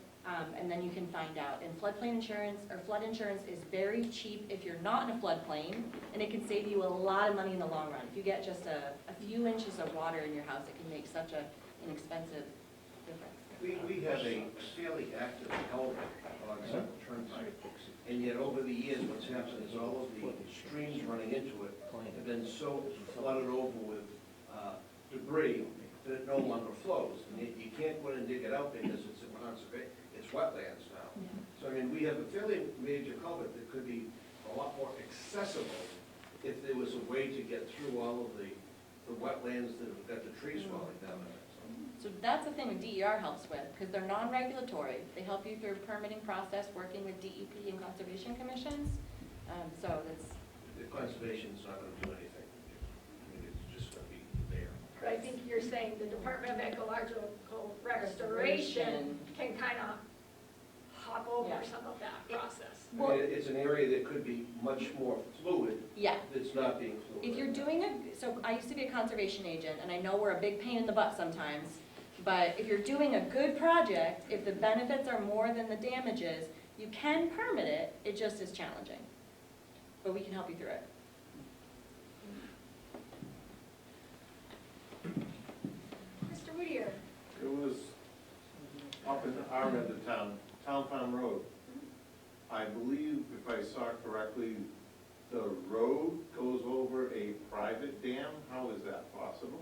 and then you can find out. And floodplain insurance, or flood insurance, is very cheap if you're not in a floodplain, and it can save you a lot of money in the long run. If you get just a few inches of water in your house, it can make such an inexpensive difference. We have a fairly active culvert on Central Turnpike, and yet over the years, what's happened is all of the streams running into it have been so flooded over with debris that it no longer flows. And you can't go in and dig it out because it's in conservation, it's wetlands now. So I mean, we have a fairly major culvert that could be a lot more accessible if there was a way to get through all of the wetlands that have got the trees falling down in it. So that's the thing DER helps with, because they're non-regulatory. They help you through permitting process, working with DEP and conservation commissions. So that's. The conservation's not going to do anything. I mean, it's just going to be there. But I think you're saying the Department of Ecological Restoration can kind of hop over Yeah. some of that process. I mean, it's an area that could be much more fluid. Yeah. That's not being fluid. If you're doing so I used to be a conservation agent, and I know we're a big pain in the butt sometimes, but if you're doing a good project, if the benefits are more than the damages, you can permit it, it just is challenging. But we can help you through it. Mr. Whittier? It was up in our end of town, Town Farm Road. I believe, if I saw correctly, the road goes over a private dam. How is that possible?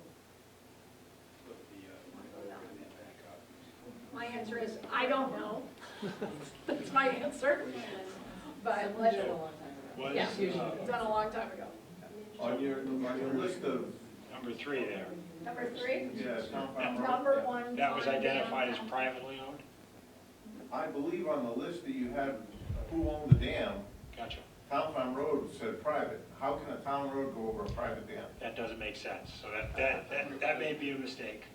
My answer is, I don't know. That's my answer. But let's, Was, yeah, done a long time ago. On your list of Number 3 there. Number 3? Yeah, Town Farm Road. Number 1. That was pond identified as dam. privately owned? I believe on the list that you had, who owned the dam, Gotcha. Town Farm Road said private. How can a town road go over a private dam? That doesn't make sense, so that may be a mistake.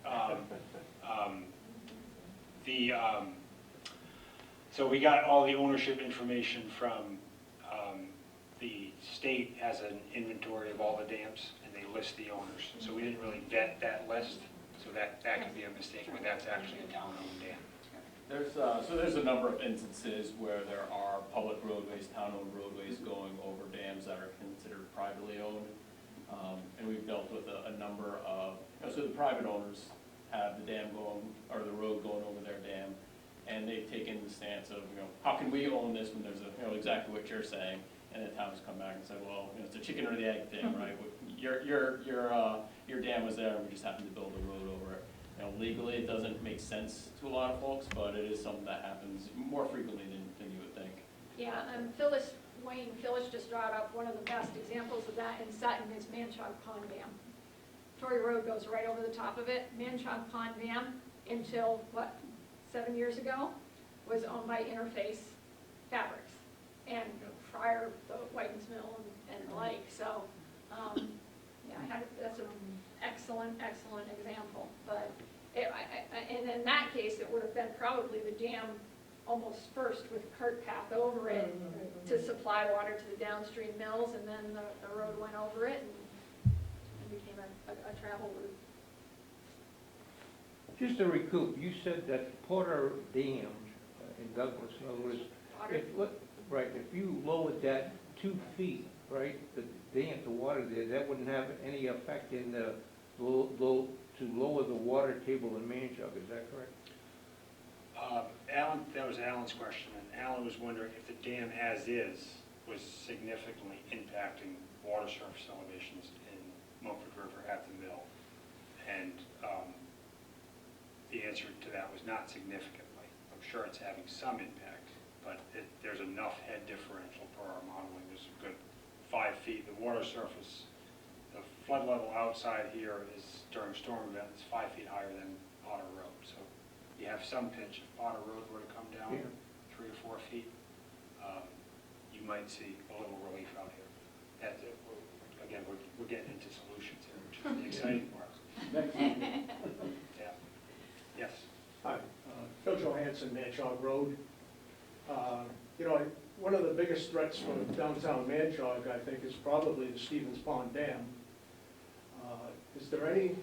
So we got all the ownership information from the state has an inventory of all the dams, and they list the owners. So we didn't really vet that list, so that could be a mistake, but that's actually a town-owned dam. There's a number of instances where there are public roadways, town-owned roadways going over dams that are considered privately owned. And we've dealt with a number of, so the private owners have the dam going, or the road going over their dam, and they've taken the stance of, how can we own this when there's exactly what you're saying? And the town's come back and said, well, it's a chicken or the egg thing, right? Your dam was there, and we just happened to build a road over it. Legally, it doesn't make sense to a lot of folks, but it is something that happens more frequently than you would think. Yeah, Wayne Phyllis just brought up one of the best examples of that in Sutton is Manchaug Pond Dam. Torrey Road goes right over the top of it. Manchaug Pond Dam, until, 7 years ago, was owned by Interface Fabrics. And prior, the Whitens Mill and the like, so, that's an excellent example. But and in that case, it would have been probably the dam almost first with a cart path over it to supply water to the downstream mills, and then the road went over it and became a travel route. Just to recoup, you said that Porter Dam in Douglas, in other words, if you lowered that 2 feet, right, the dam, the water there, that wouldn't have any effect in the to lower the water table in Manchaug, is that correct? Alan, that was Alan's question, and Alan was wondering if the dam as is was significantly impacting water surface elevations in Milford River at the mill. And the answer to that was not significantly. I'm sure it's having some impact, but there's enough head differential per our modeling. There's a good 5 feet. The water surface, the flood level outside here is, during storm events, 5 feet higher than Potter Road. So you have some pinch. If Potter Road were to come down 3 or 4 feet, you might see a little relief out here. Again, we're getting into solutions here, which is the exciting part. Yeah. Yes. Hi, Phil Johansson, Manchaug Road. One of the biggest threats for downtown Manchaug, I think, is probably the Stevens Pond Dam. Is there any,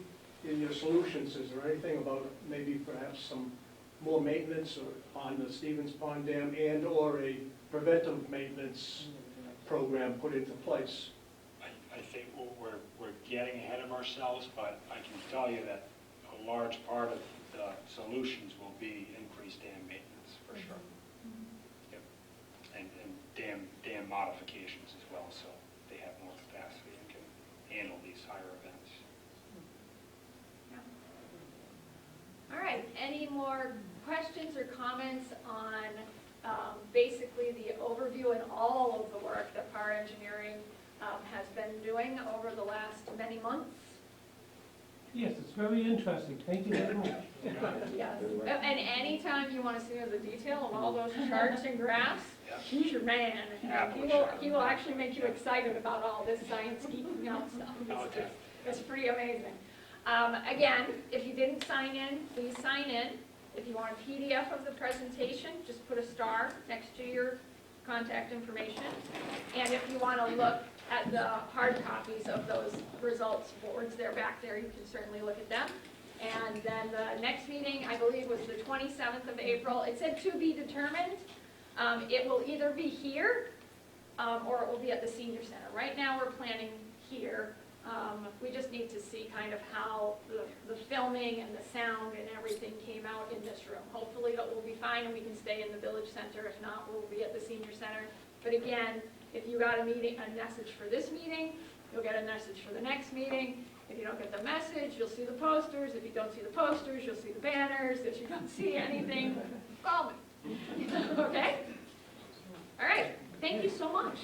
in your solutions, is there anything about maybe perhaps some more maintenance on the Stevens Pond Dam and/or a preventive maintenance program put into place? I think we're getting ahead of ourselves, but I can tell you that a large part of the solutions will be increased dam maintenance, for sure. Yep. And dam modifications as well, so they have more capacity and can handle these higher events. All right, any more questions or comments on basically the overview and all of the work that Power Engineering has been doing over the last many months? Yes, it's very interesting. Thank you very much. Yes. And anytime you want to see the detail of all those charts and graphs, he's your man. And he will actually make you excited about all this science geeking out stuff. It's pretty amazing. Again, if you didn't sign in, please sign in. If you want a PDF of the presentation, just put a star next to your contact information. And if you want to look at the hard copies of those results boards, they're back there. You can certainly look at them. And then the next meeting, I believe, was the 27th of April. It said to be determined. It will either be here or it will be at the Senior Center. Right now, we're planning here. We just need to see kind of how the filming and the sound and everything came out in this room. Hopefully it will be fine and we can stay in the Village Center. If not, we'll be at the Senior Center. But again, if you got a message for this meeting, you'll get a message for the next meeting. If you don't get the message, you'll see the posters. If you don't see the posters, you'll see the banners. If you don't see anything, call me. Okay? All right. Thank you so much.